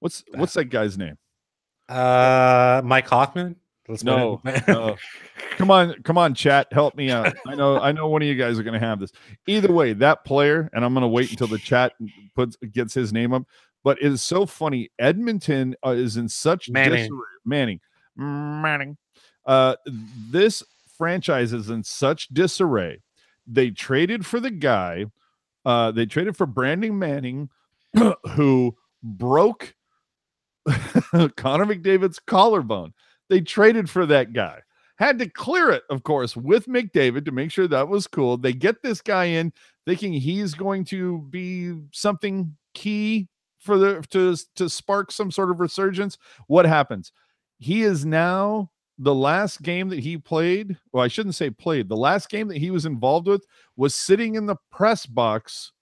What's that guy's name? Mike Hoffman. No. Come on, chat, help me out. I know one of you guys are going to have this. Either way, that player, and I'm going to wait until the chat gets his name up. But it is so funny. Edmonton is in such disarray. Manning. This franchise is in such disarray. They traded for the guy. They traded for Brandon Manning, who broke Connor McDavid's collarbone. They traded for that guy. Had to clear it, of course, with McDavid to make sure that was cool. They get this guy in thinking he's going to be something key to spark some sort of resurgence. What happens? He is now, the last game that he played, well, I shouldn't say played, the last game that he was involved with was sitting in the press box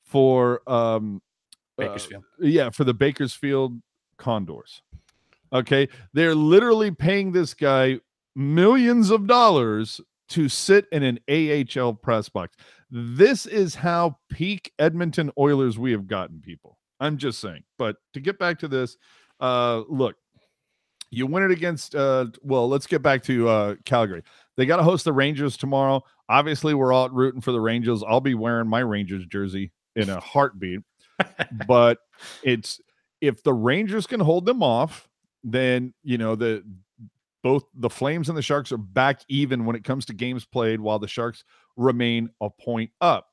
for Bakersfield. For the Bakersfield Condors. Okay, they're literally paying this guy millions of dollars to sit in an AHL press box. This is how peak Edmonton Oilers we have gotten, people. I'm just saying. But to get back to this, look, you win it against, let's get back to Calgary. They got to host the Rangers tomorrow. Obviously, we're all rooting for the Rangers. I'll be wearing my Rangers jersey in a heartbeat. But if the Rangers can hold them off, then, both the Flames and the Sharks are back even when it comes to games played, while the Sharks remain a point up.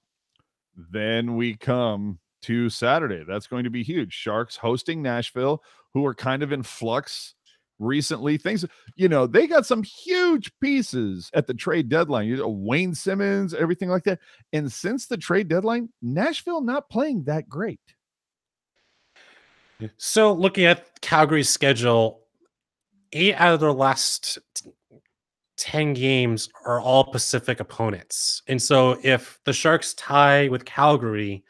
Then we come to Saturday. That's going to be huge. Sharks hosting Nashville, who are kind of in flux recently. Things, they got some huge pieces at the trade deadline. Wayne Simmons, everything like that. And since the trade deadline, Nashville not playing that great. So looking at Calgary's schedule, 8 out of their last 10 games are all Pacific opponents. And so if the Sharks tie with Calgary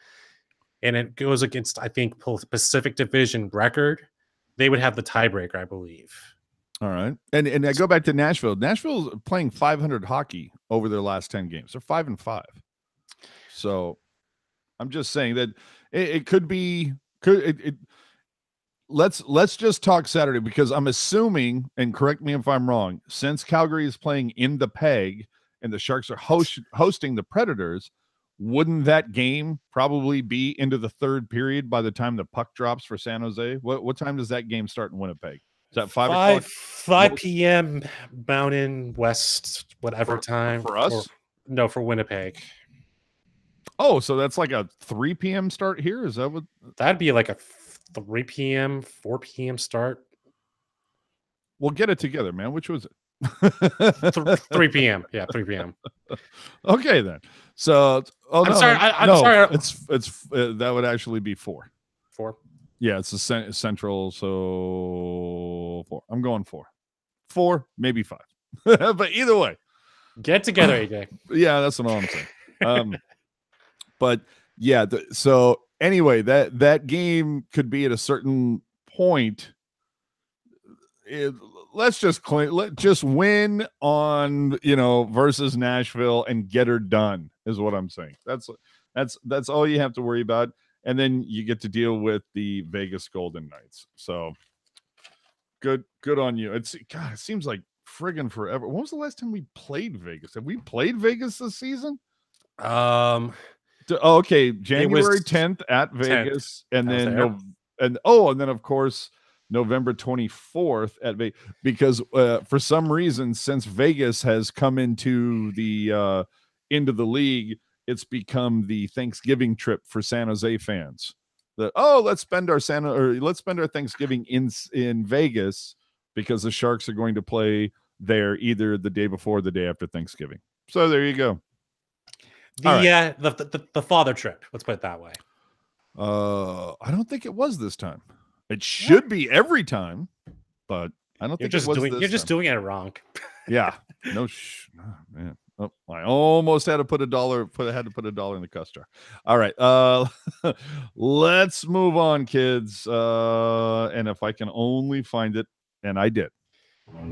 and it goes against, I think, Pacific Division record, they would have the tiebreaker, I believe. All right. And I go back to Nashville. Nashville's playing 500 hockey over their last 10 games. They're 5-5. So I'm just saying that it could be Let's just talk Saturday, because I'm assuming, and correct me if I'm wrong, since Calgary is playing in the Peg and the Sharks are hosting the Predators, wouldn't that game probably be into the third period by the time the puck drops for San Jose? What time does that game start in Winnipeg? Is that 5 o'clock? 5 p.m. Mountain West, whatever time. For us? No, for Winnipeg. Oh, so that's like a 3 p.m. start here? Is that what? That'd be like a 3 p.m., 4 p.m. start. We'll get it together, man. Which was it? 3 p.m. Yeah, 3 p.m. Okay, then. So, I'm sorry. I'm sorry. It's that would actually be 4. 4. Yeah, it's a central. So 4. I'm going 4. 4, maybe 5. But either way, Get together, AJ. yeah, that's what I'm saying. But yeah, so anyway, that game could be at a certain point. Let's just win on, versus Nashville and get her done is what I'm saying. That's all you have to worry about, and then you get to deal with the Vegas Golden Knights. So good on you. It seems like friggin' forever. When was the last time we played Vegas? Have we played Vegas this season? Okay, January 10th at Vegas, 10th. And then and then of course November 24th at Vegas, because for some reason, since Vegas has come into the league, it's become the Thanksgiving trip for San Jose fans. Let's spend our Thanksgiving in Vegas, because the Sharks are going to play there either the day before or the day after Thanksgiving. So there you go. The father trip, let's put it that way. I don't think it was this time. It should be every time, but I don't think it was this time. You're just doing it wrong. Yeah. No, man. Oh, I almost had to put a dollar in the cuss jar. All right. Let's move on, kids. And if I can only find it, and I did. Have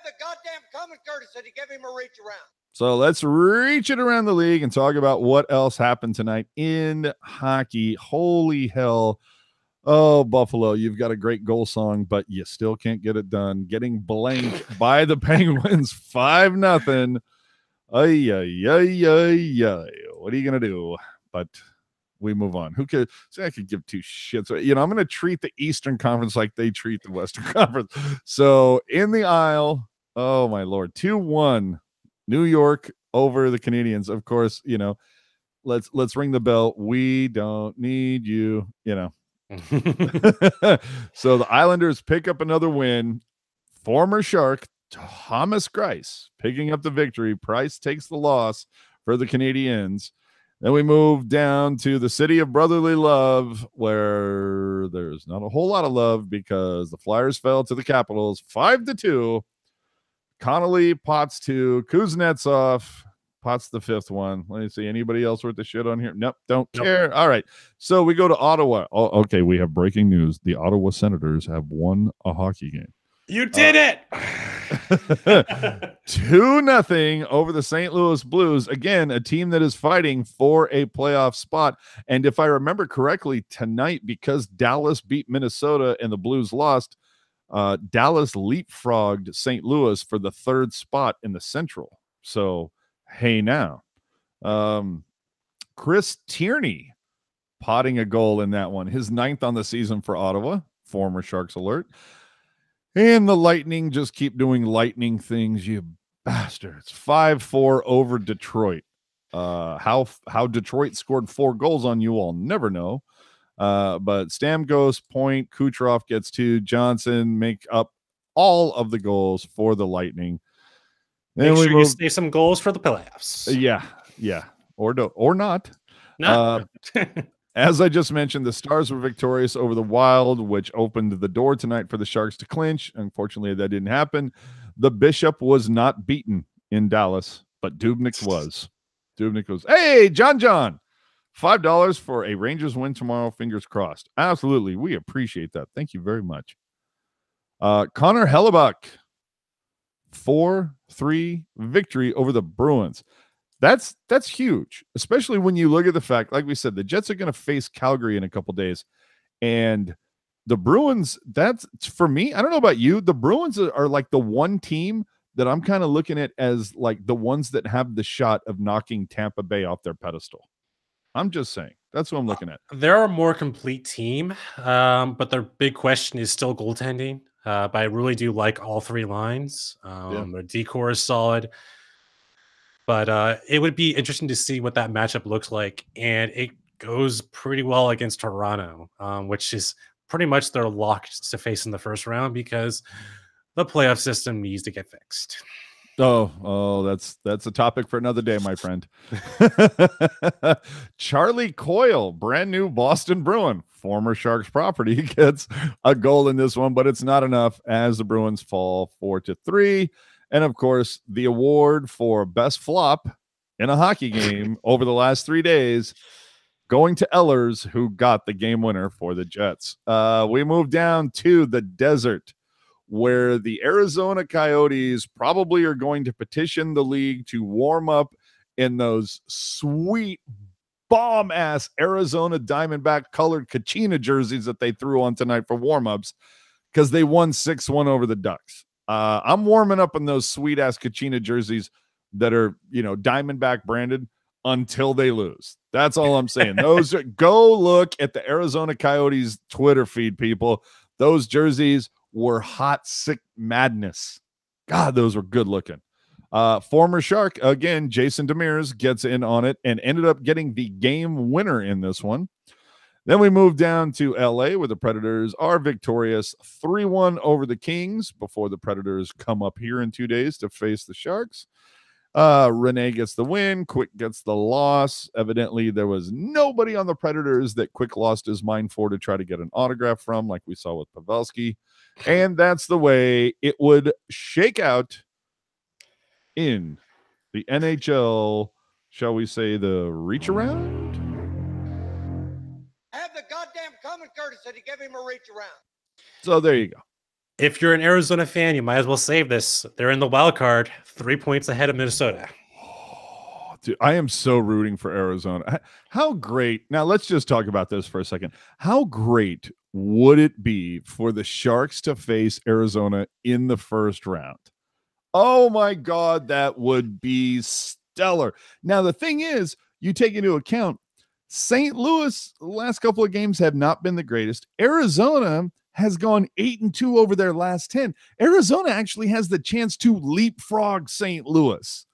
the goddamn common courtesy to give him a reach around. So let's reach it around the league and talk about what else happened tonight in hockey. Holy hell. Oh, Buffalo, you've got a great goal song, but you still can't get it done. Getting blanked by the Penguins 5-0. Ay. What are you going to do? But we move on. Who could say I could give two shits? I'm going to treat the Eastern Conference like they treat the Western Conference. So in the aisle, oh my Lord, 2-1. New York over the Canadians. Of course, let's ring the bell. We don't need you, So the Islanders pick up another win. Former Shark Thomas Greiss picking up the victory. Price takes the loss for the Canadians. Then we move down to the city of brotherly love, where there's not a whole lot of love because the Flyers fell to the Capitals 5-2. Connolly pots 2, Kuznetsov pots the 5th one. Let me see. Anybody else worth the shit on here? Nope, don't care. All right. So we go to Ottawa. Oh, okay, we have breaking news. The Ottawa Senators have won a hockey game. You did it! 2-0 over the St. Louis Blues. Again, a team that is fighting for a playoff spot. And if I remember correctly, tonight, because Dallas beat Minnesota and the Blues lost, Dallas leapfrogged St. Louis for the 3rd spot in the Central. So, hey now. Chris Tierney potting a goal in that one. His 9th on the season for Ottawa. Former Sharks alert. And the Lightning just keep doing lightning things, you bastards. 5-4 over Detroit. How Detroit scored 4 goals on you, I'll never know. But Stamkos, Point, Kucherov gets 2. Johnson make up all of the goals for the Lightning. Then make sure you save some goals for the playoffs. Yeah. Or not. No. As I just mentioned, the Stars were victorious over the Wild, which opened the door tonight for the Sharks to clinch. Unfortunately, that didn't happen. The Bishop was not beaten in Dallas, but Dubnyk was. Dubnyk was, hey, John, $5 for a Rangers win tomorrow. Fingers crossed. Absolutely. We appreciate that. Thank you very much. Connor Hellebuck, 4-3 victory over the Bruins. That's huge, especially when you look at the fact, like we said, the Jets are going to face Calgary in a couple days. And the Bruins, that's, for me, I don't know about you, the Bruins are like the one team that I'm kind of looking at as like the ones that have the shot of knocking Tampa Bay off their pedestal. I'm just saying. That's what I'm looking at. They're a more complete team, but their big question is still goaltending. But I really do like all 3 lines. Their decor is solid. But it would be interesting to see what that matchup looks like. And it goes pretty well against Toronto, which is pretty much their lock to face in the first round, because the playoff system needs to get fixed. That's a topic for another day, my friend. Charlie Coyle, brand new Boston Bruin, former Sharks property, gets a goal in this one, but it's not enough as the Bruins fall 4-3. And of course, the award for best flop in a hockey game over the last 3 days going to Ehlers, who got the game winner for the Jets. We move down to the desert, where the Arizona Coyotes probably are going to petition the league to warm up in those sweet bomb-ass Arizona Diamondback colored Kachina jerseys that they threw on tonight for warm-ups because they won 6-1 over the Ducks. I'm warming up in those sweet-ass Kachina jerseys that are, Diamondback branded until they lose. That's all I'm saying. Go look at the Arizona Coyotes Twitter feed, people. Those jerseys were hot, sick madness. God, those were good looking. Former Shark, again, Jason Demers gets in on it and ended up getting the game winner in this one. Then we move down to LA, where the Predators are victorious 3-1 over the Kings before the Predators come up here in 2 days to face the Sharks. Renee gets the win. Quick gets the loss. Evidently, there was nobody on the Predators that Quick lost his mind for to try to get an autograph from, like we saw with Pavelski. And that's the way it would shake out in the NHL, shall we say, the reach around? Have the goddamn common courtesy to give him a reach around. So there you go. If you're an Arizona fan, you might as well save this. They're in the wild card, 3 points ahead of Minnesota. Oh, dude, I am so rooting for Arizona. How great. Now, let's just talk about this for a second. How great would it be for the Sharks to face Arizona in the first round? Oh, my God, that would be stellar. Now, the thing is, you take into account St. Louis, the last couple of games have not been the greatest. Arizona has gone 8-2 over their last 10. Arizona actually has the chance to leapfrog St. Louis.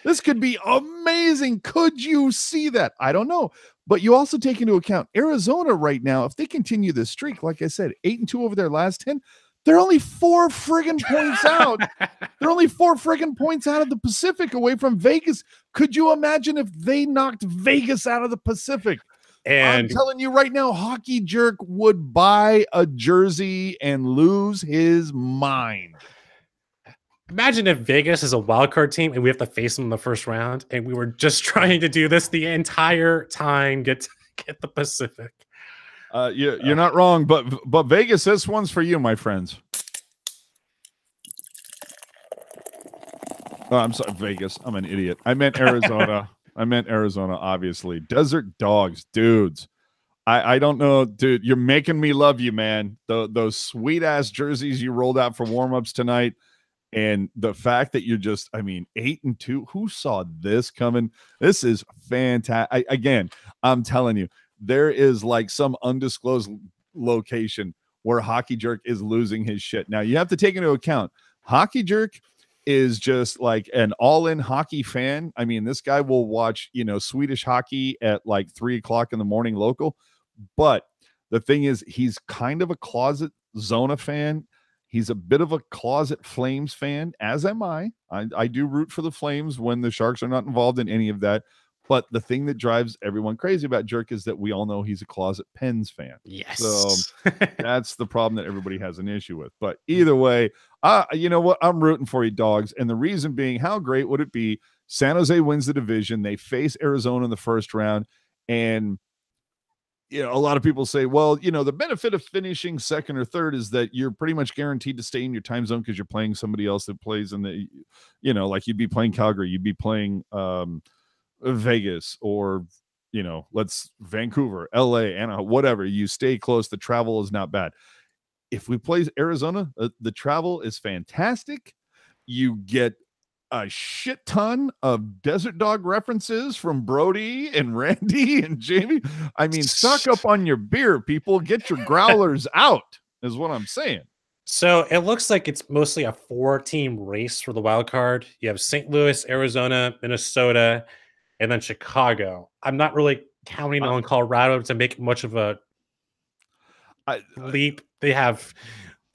This could be amazing. Could you see that? I don't know. But you also take into account Arizona right now, if they continue this streak, like I said, 8-2 over their last 10, they're only 4 friggin' points out. They're only 4 friggin' points out of the Pacific away from Vegas. Could you imagine if they knocked Vegas out of the Pacific? And I'm telling you right now, Hockey Jerk would buy a jersey and lose his mind. Imagine if Vegas is a wild card team and we have to face them in the first round, and we were just trying to do this the entire time, get the Pacific. You're not wrong, but Vegas, this one's for you, my friends. Oh, I'm sorry, Vegas. I'm an idiot. I meant Arizona. Obviously. Desert Dogs, dudes. I don't know, dude. You're making me love you, man. Those sweet-ass jerseys you rolled out for warm-ups tonight, and the fact that you're just, 8-2. Who saw this coming? This is fantastic. Again, I'm telling you, there is like some undisclosed location where Hockey Jerk is losing his shit. Now, you have to take into account, Hockey Jerk is just like an all-in hockey fan. This guy will watch, Swedish hockey at like 3:00 in the morning local. But the thing is, he's kind of a closet Zona fan. He's a bit of a closet Flames fan, as am I. I do root for the Flames when the Sharks are not involved in any of that. But the thing that drives everyone crazy about Jerk is that we all know he's a closet Pens fan. Yes. So that's the problem that everybody has an issue with. But either way, you know what? I'm rooting for you, dogs. And the reason being, how great would it be? San Jose wins the division. They face Arizona in the first round. And, a lot of people say, well, the benefit of finishing second or third is that you're pretty much guaranteed to stay in your time zone because you're playing somebody else that plays in the, like you'd be playing Calgary, you'd be playing Vegas, or let's Vancouver, LA, and whatever. You stay close. The travel is not bad. If we play Arizona, the travel is fantastic. You get a shit ton of Desert Dog references from Brody and Randy and Jamie. Stock up on your beer, people. Get your growlers out, is what I'm saying. So it looks like it's mostly a 4-team race for the wild card. You have St. Louis, Arizona, Minnesota, and then Chicago. I'm not really counting on Colorado to make much of a leap. They have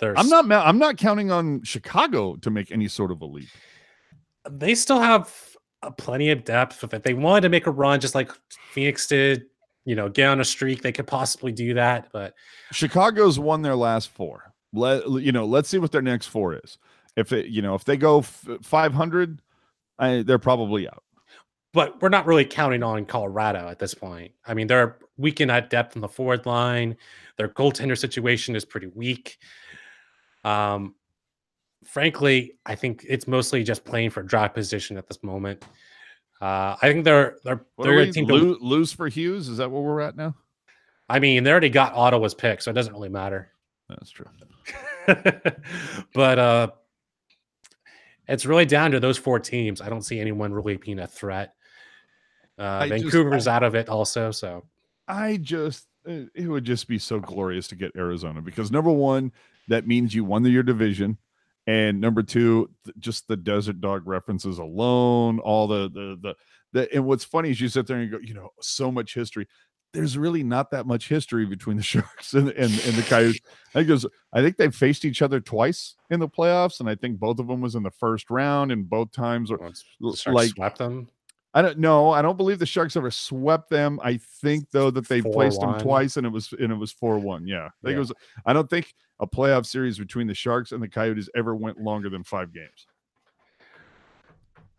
I'm not counting on Chicago to make any sort of a leap. They still have plenty of depth. If they wanted to make a run, just like Phoenix did, get on a streak, they could possibly do that. But Chicago's won their last 4. Let's see what their next 4 is. If they go 500, they're probably out. But we're not really counting on Colorado at this point. I mean, they're weakened at depth in the forward line. Their goaltender situation is pretty weak. Frankly, I think it's mostly just playing for draft position at this moment. I think they're a team to lose for Hughes. Is that where we're at now? I mean, they already got Ottawa's pick, so it doesn't really matter. That's true. But it's really down to those 4 teams. I don't see anyone really being a threat. Vancouver's out of it also. So it would just be so glorious to get Arizona, because number one, that means you won your division. And number 2, just the Desert Dog references alone, all the and what's funny is you sit there and you go, so much history. There's really not that much history between the Sharks and the Coyotes. I think they've faced each other twice in the playoffs, and I think both of them was in the first round, and both times swept them. I don't know. I don't believe the Sharks ever swept them. I think though that they placed them twice, and it was 4-1. Yeah, I think it was. I don't think a playoff series between the Sharks and the Coyotes ever went longer than 5 games.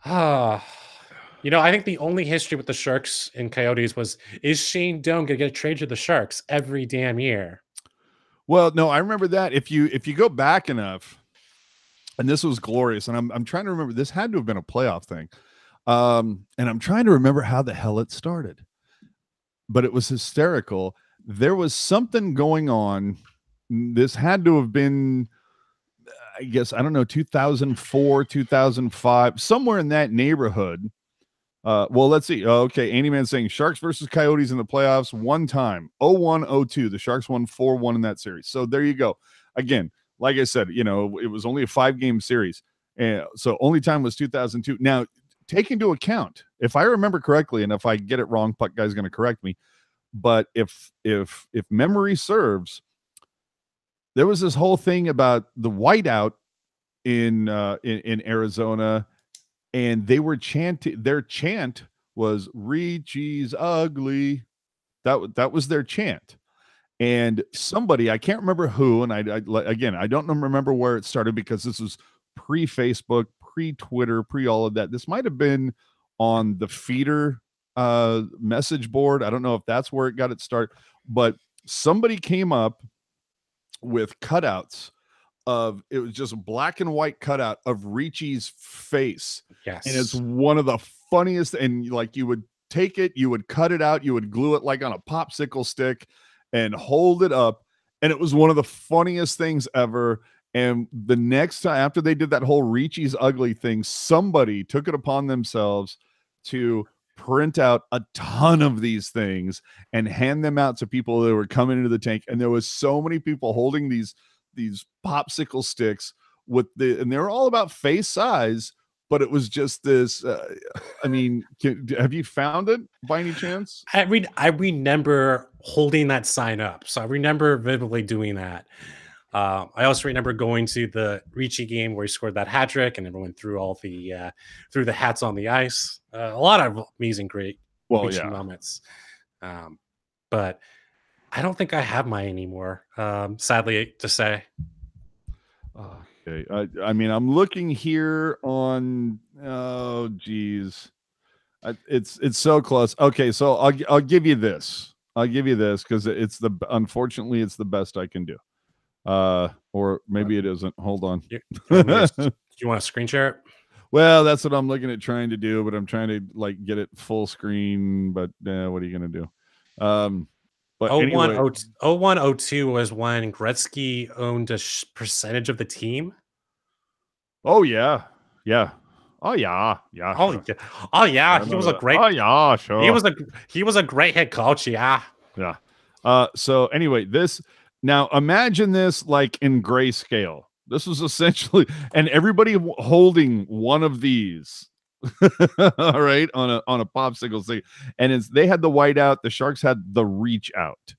I think the only history with the Sharks and Coyotes is Shane Doan going to get a trade to the Sharks every damn year? Well, no, I remember that. If you go back enough, and this was glorious, and I'm trying to remember. This had to have been a playoff thing. And I'm trying to remember how the hell it started, but it was hysterical. There was something going on. This had to have been, I guess, I don't know, 2004, 2005, somewhere in that neighborhood. Well, let's see. Okay. Andy Man saying Sharks versus Coyotes in the playoffs one time, 01-02. The Sharks won 4-1 in that series. So there you go. Again, like I said, it was only a 5-game series. And so only time was 2002. Now, take into account, if I remember correctly, and if I get it wrong, Puck Guy's going to correct me, but if memory serves, there was this whole thing about the whiteout in Arizona, and they were chanting. Their chant was "Richie's ugly." That was their chant, and somebody, I can't remember who, and I don't remember where it started, because this was pre-Facebook, pre-Twitter, pre-all of that. This might have been on the feeder message board. I don't know if that's where it got its start, but somebody came up with cutouts of, it was just a black and white cutout of Richie's face. Yes. And it's one of the funniest, and like you would take it, you would cut it out, you would glue it like on a popsicle stick and hold it up. And it was one of the funniest things ever. And the next time, after they did that whole Richie's ugly thing, somebody took it upon themselves to print out a ton of these things and hand them out to people that were coming into the tank. And there was so many people holding these popsicle sticks and they were all about face size, but it was just this. I mean, have you found it by any chance? I remember holding that sign up, so I remember vividly doing that. I also remember going to the Ricci game where he scored that hat trick, and everyone threw all the threw the hats on the ice. A lot of amazing, great moments. But I don't think I have mine anymore. Sadly to say. Okay. I mean, I'm looking here on. Oh, geez, it's so close. Okay, so I'll give you this. I'll give you this because unfortunately it's the best I can do. Or maybe it isn't. Hold on. Do you want to screen share it? Well, that's what I'm looking at trying to do, but I'm trying to get it full screen. But what are you going to do? But 01-02 was when Gretzky owned a percentage of the team. Oh yeah. Oh yeah. Sure. Oh yeah. He was a great. Oh yeah, sure. He was a great head coach. Yeah. So anyway, now imagine this like in grayscale. This was essentially, and everybody holding one of these. All right, on a popsicle stick, and they had the white out, the Sharks had the reach out.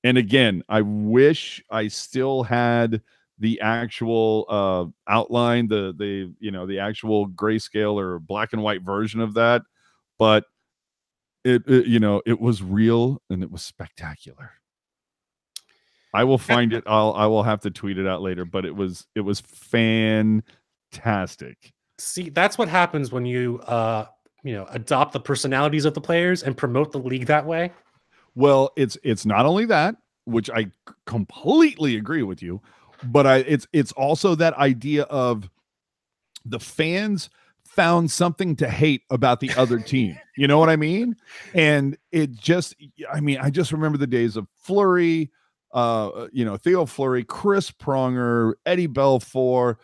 And again, I wish I still had the actual outline, the actual grayscale or black and white version of that, but it was real and it was spectacular. I will find it. I will have to tweet it out later, but it was fantastic. See, that's what happens when you adopt the personalities of the players and promote the league that way. Well, it's not only that, which I completely agree with you, but it's also that idea of the fans found something to hate about the other team. You know what I mean? And I just remember the days of Fleury, Theo Fleury, Chris Pronger, Eddie Belfour.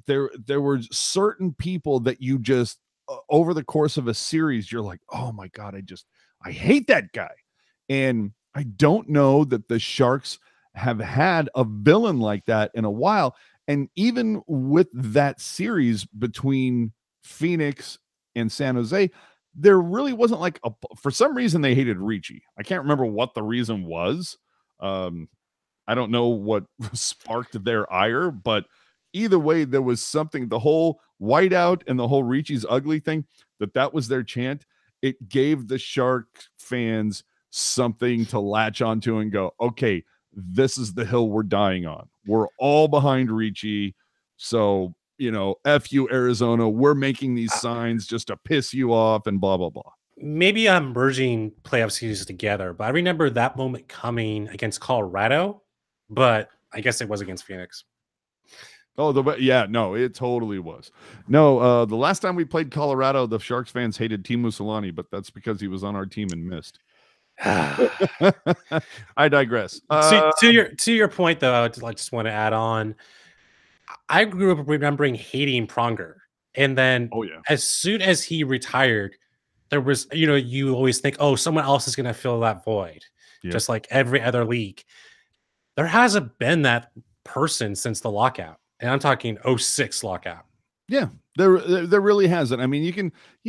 There were certain people that you just over the course of a series, you're like, oh my God, I hate that guy. And I don't know that the Sharks have had a villain like that in a while. And even with that series between Phoenix and San Jose, there really wasn't like for some reason they hated Ricci. I can't remember what the reason was. I don't know what sparked their ire, but either way, there was something, the whole whiteout and the whole Ricci's ugly thing, that was their chant. It gave the Shark fans something to latch onto and go, okay, this is the hill we're dying on. We're all behind Ricci. So, F you, Arizona. We're making these signs just to piss you off and blah, blah, blah. Maybe I'm merging playoff series together, but I remember that moment coming against Colorado, but I guess it was against Phoenix. Oh, no, it totally was. No, the last time we played Colorado, the Sharks fans hated Teemu Solani, but that's because he was on our team and missed. I digress. To your point, though, I just want to add on. I grew up remembering hating Pronger, and then as soon as he retired, there was you always think, oh, someone else is going to fill that void, just like every other league. There hasn't been that person since the lockout, and I'm talking 06 lockout. Yeah, there really hasn't. I mean, you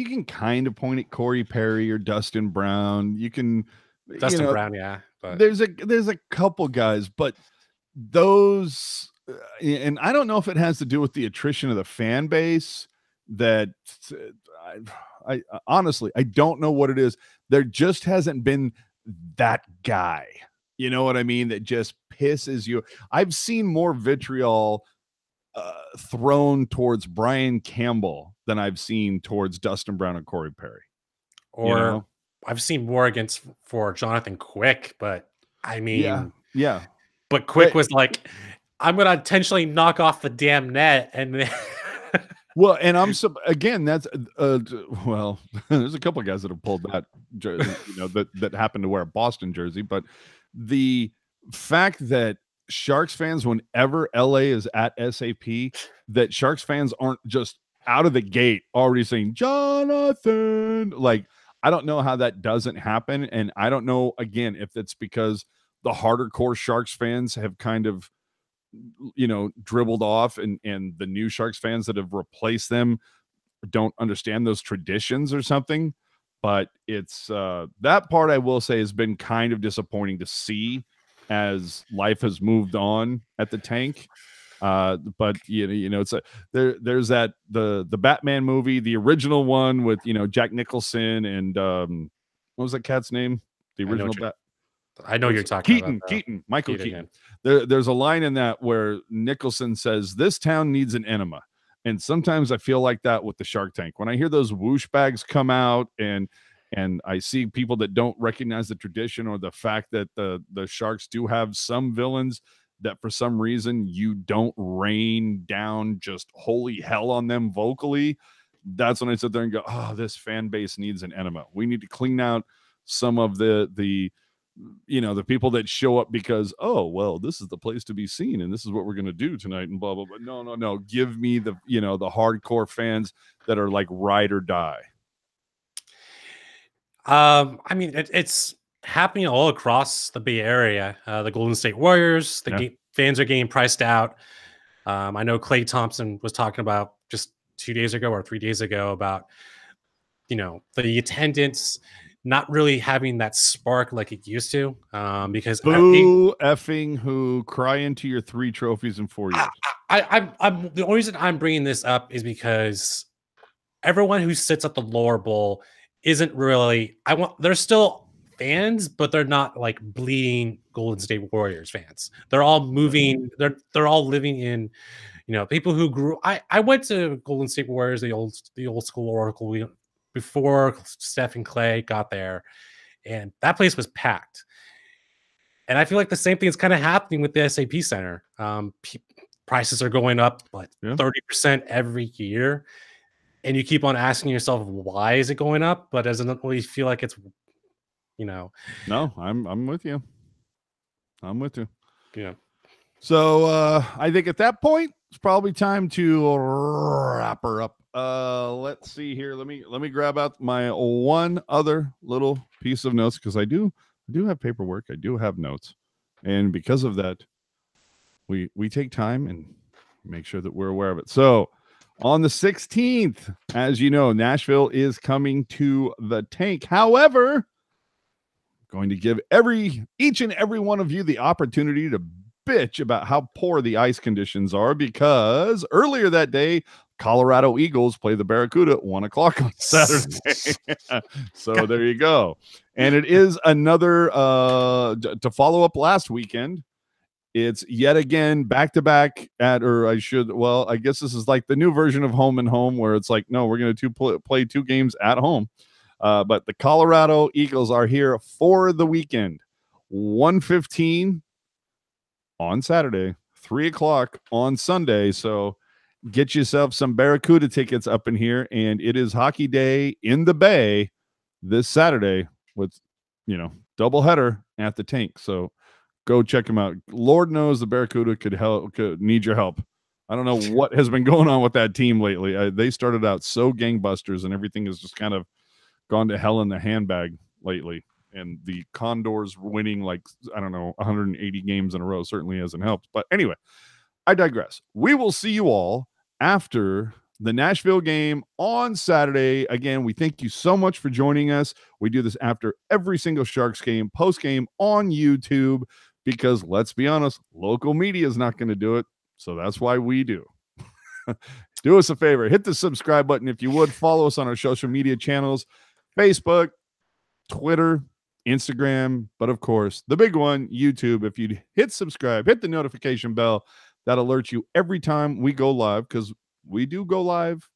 can kind of point at Corey Perry or Dustin Brown. You can Brown, yeah. But there's a couple guys, but those, and I don't know if it has to do with the attrition of the fan base. That I honestly, I don't know what it is. There just hasn't been that guy. You know what I mean? That just pisses you. I've seen more vitriol thrown towards Brian Campbell than I've seen towards Dustin Brown and Corey Perry. Or I've seen more for Jonathan Quick, but I mean, yeah. But Quick was like, I'm going to intentionally knock off the damn net, and then well, and again, that's well, there's a couple of guys that have pulled that jersey, that happen to wear a Boston jersey, but the fact that Sharks fans, whenever LA is at SAP, that Sharks fans aren't just out of the gate already saying Jonathan. Like, I don't know how that doesn't happen, and I don't know again if it's because the harder core Sharks fans have kind of dribbled off, and the new Sharks fans that have replaced them don't understand those traditions or something. But it's that part, I will say, has been kind of disappointing to see as life has moved on at the Tank. But it's there's that the Batman movie, the original one with Jack Nicholson and what was that cat's name? The original I know you're talking about Michael Keaton. There's a line in that where Nicholson says, "This town needs an enema." And sometimes I feel like that with the Shark Tank. When I hear those whoosh bags come out and I see people that don't recognize the tradition or the fact that the Sharks do have some villains that for some reason you don't rain down just holy hell on them vocally, that's when I sit there and go, oh, this fan base needs an enema. We need to clean out some of the the people that show up because, oh, well, this is the place to be seen and this is what we're going to do tonight and blah, blah, blah. No. Give me the hardcore fans that are like ride or die. I mean, it's happening all across the Bay Area. The Golden State Warriors, fans are getting priced out. I know Klay Thompson was talking about just 2 days ago or 3 days ago about, the attendance not really having that spark like it used to. Because boo effing who, cry into your 3 trophies in 4 years. I'm the only reason I'm bringing this up is because everyone who sits at the lower bowl isn't really. They're still fans, but they're not like bleeding Golden State Warriors fans. They're all moving. They're all living in, people who grew. I went to Golden State Warriors, the old school Oracle before Steph and Clay got there, and that place was packed. And I feel like the same thing is kind of happening with the SAP Center. Prices are going up like 30% every year. And you keep on asking yourself, why is it going up? But doesn't really feel like it's, No, I'm with you. I'm with you. Yeah. So I think at that point, it's probably time to wrap her up. Let's see here. Let me grab out my one other little piece of notes, because I do have paperwork. I do have notes. And because of that, we take time and make sure that we're aware of it. So on the 16th, as you know, Nashville is coming to the Tank. However, going to give each and every one of you the opportunity to bitch about how poor the ice conditions are, because earlier that day, Colorado Eagles play the Barracuda at 1:00 on Saturday. So there you go. And it is another, to follow up last weekend, it's yet again back-to-back I guess this is like the new version of home and home, where it's like, no, we're going to play 2 games at home. But the Colorado Eagles are here for the weekend. 1:15 on Saturday, 3:00 on Sunday. So get yourself some Barracuda tickets up in here, and it is Hockey Day in the Bay this Saturday with, doubleheader at the Tank. So go check them out. Lord knows the Barracuda could need your help. I don't know what has been going on with that team lately. They started out so gangbusters, and everything has just kind of gone to hell in the handbag lately. And the Condors winning 180 games in a row certainly hasn't helped. But anyway, I digress. We will see you all after the Nashville game on Saturday. Again, we thank you so much for joining us. We do this after every single Sharks game, post-game on YouTube, because let's be honest, local media is not going to do it. So that's why we do. Do us a favor. Hit the subscribe button if you would. Follow us on our social media channels, Facebook, Twitter, Instagram, but of course, the big one, YouTube. If you hit subscribe, hit the notification bell, that alerts you every time we go live, because we do go live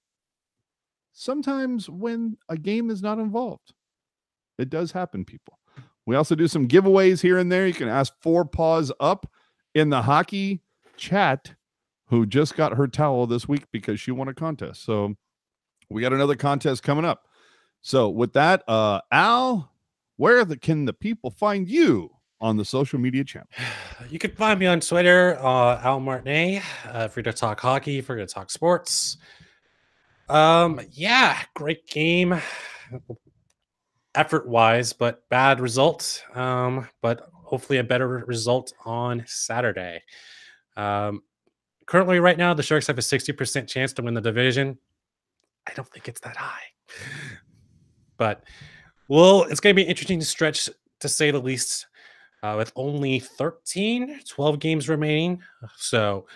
sometimes when a game is not involved. It does happen, people. We also do some giveaways here and there. You can ask 4 Paws Up in the hockey chat, who just got her towel this week because she won a contest. So we got another contest coming up. So with that, Al, where can the people find you on the social media channel? You can find me on Twitter, Al Martinet, if you're to talk hockey, if you're to talk sports. Great game. Effort-wise, but bad result. But hopefully a better result on Saturday. Currently, right now, the Sharks have a 60% chance to win the division. I don't think it's that high. But, it's going to be an interesting stretch, to say the least, with only 12 games remaining. So,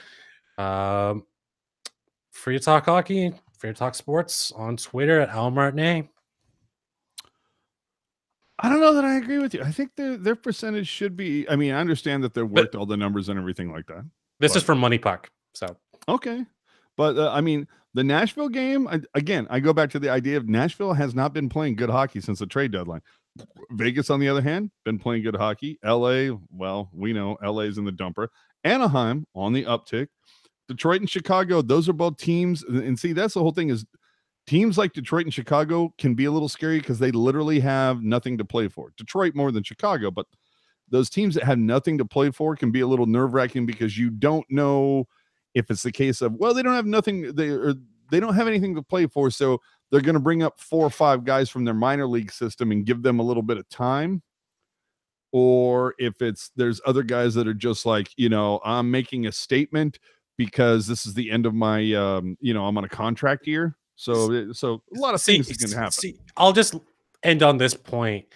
free to talk hockey, free to talk sports on Twitter at Al Martinet. I don't know that I agree with you. I think their percentage should be. I mean, I understand that they're worked all the numbers and everything like that. This is from Money Puck. So okay, but I mean, the Nashville game again. I go back to the idea of Nashville has not been playing good hockey since the trade deadline. Vegas, on the other hand, been playing good hockey. LA, well, we know LA's in the dumper. Anaheim on the uptick. Detroit and Chicago, those are both teams. And see, that's the whole thing is. Teams like Detroit and Chicago can be a little scary because they literally have nothing to play for. Detroit more than Chicago, but those teams that have nothing to play for can be a little nerve-wracking, because you don't know if it's the case of, well, they don't have nothing, they don't have anything to play for, so they're going to bring up 4 or 5 guys from their minor league system and give them a little bit of time. Or if there's other guys that are just like, I'm making a statement because this is the end of my, I'm on a contract year. So a lot of things is going to happen. I'll just end on this point.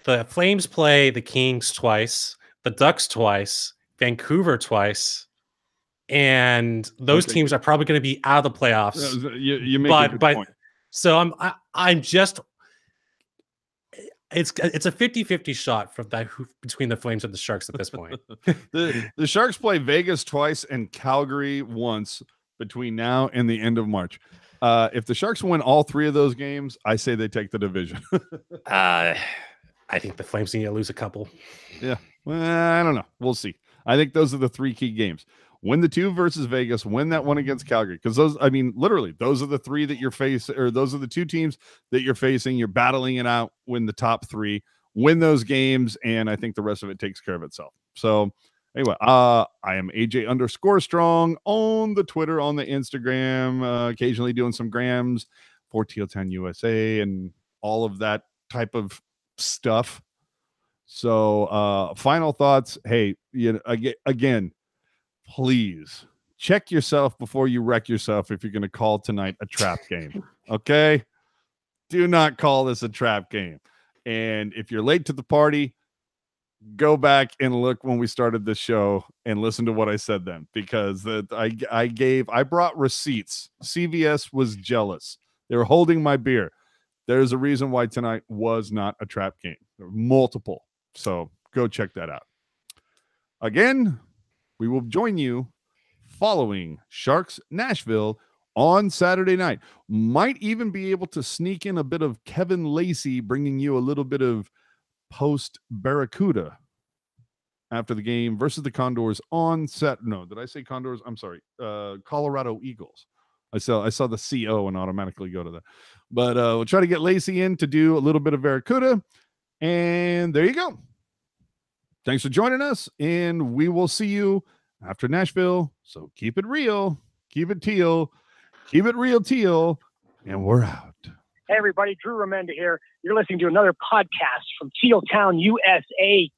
The Flames play the Kings twice, the Ducks twice, Vancouver twice, and those teams are probably going to be out of the playoffs. You make a good point. So I'm just it's a 50-50 shot from that between the Flames and the Sharks at this point. The Sharks play Vegas twice and Calgary once between now and the end of March. If the Sharks win all 3 of those games, I say they take the division. I think the Flames need to lose a couple. Yeah. Well, I don't know. We'll see. I think those are the 3 key games. Win the 2 versus Vegas, win that one against Calgary. Because literally, those are the 3 that you're facing, or those are the 2 teams that you're facing. You're battling it out, win the top 3, win those games, and I think the rest of it takes care of itself. So anyway, I am AJ_strong on the Twitter, on the Instagram, occasionally doing some grams for Teal Town USA and all of that type of stuff. So final thoughts. Hey, again, please check yourself before you wreck yourself if you're going to call tonight a trap game. Okay, do not call this a trap game. And if you're late to the party, go back and look when we started this show and listen to what I said then, because I brought receipts. CVS was jealous. They were holding my beer. There's a reason why tonight was not a trap game. There were multiple. So go check that out. Again, we will join you following Sharks Nashville on Saturday night. Might even be able to sneak in a bit of Kevin Lacey, bringing you a little bit of post Barracuda after the game versus the Condors on set. No, did I say Condors? I'm sorry. Colorado Eagles. I saw the CO and automatically go to that. But we'll try to get Lacey in to do a little bit of Barracuda. And there you go. Thanks for joining us. And we will see you after Nashville. So keep it real. Keep it teal. Keep it real, Teal. And we're out. Hey, everybody. Drew Remenda here. You're listening to another podcast from Teal Town, USA.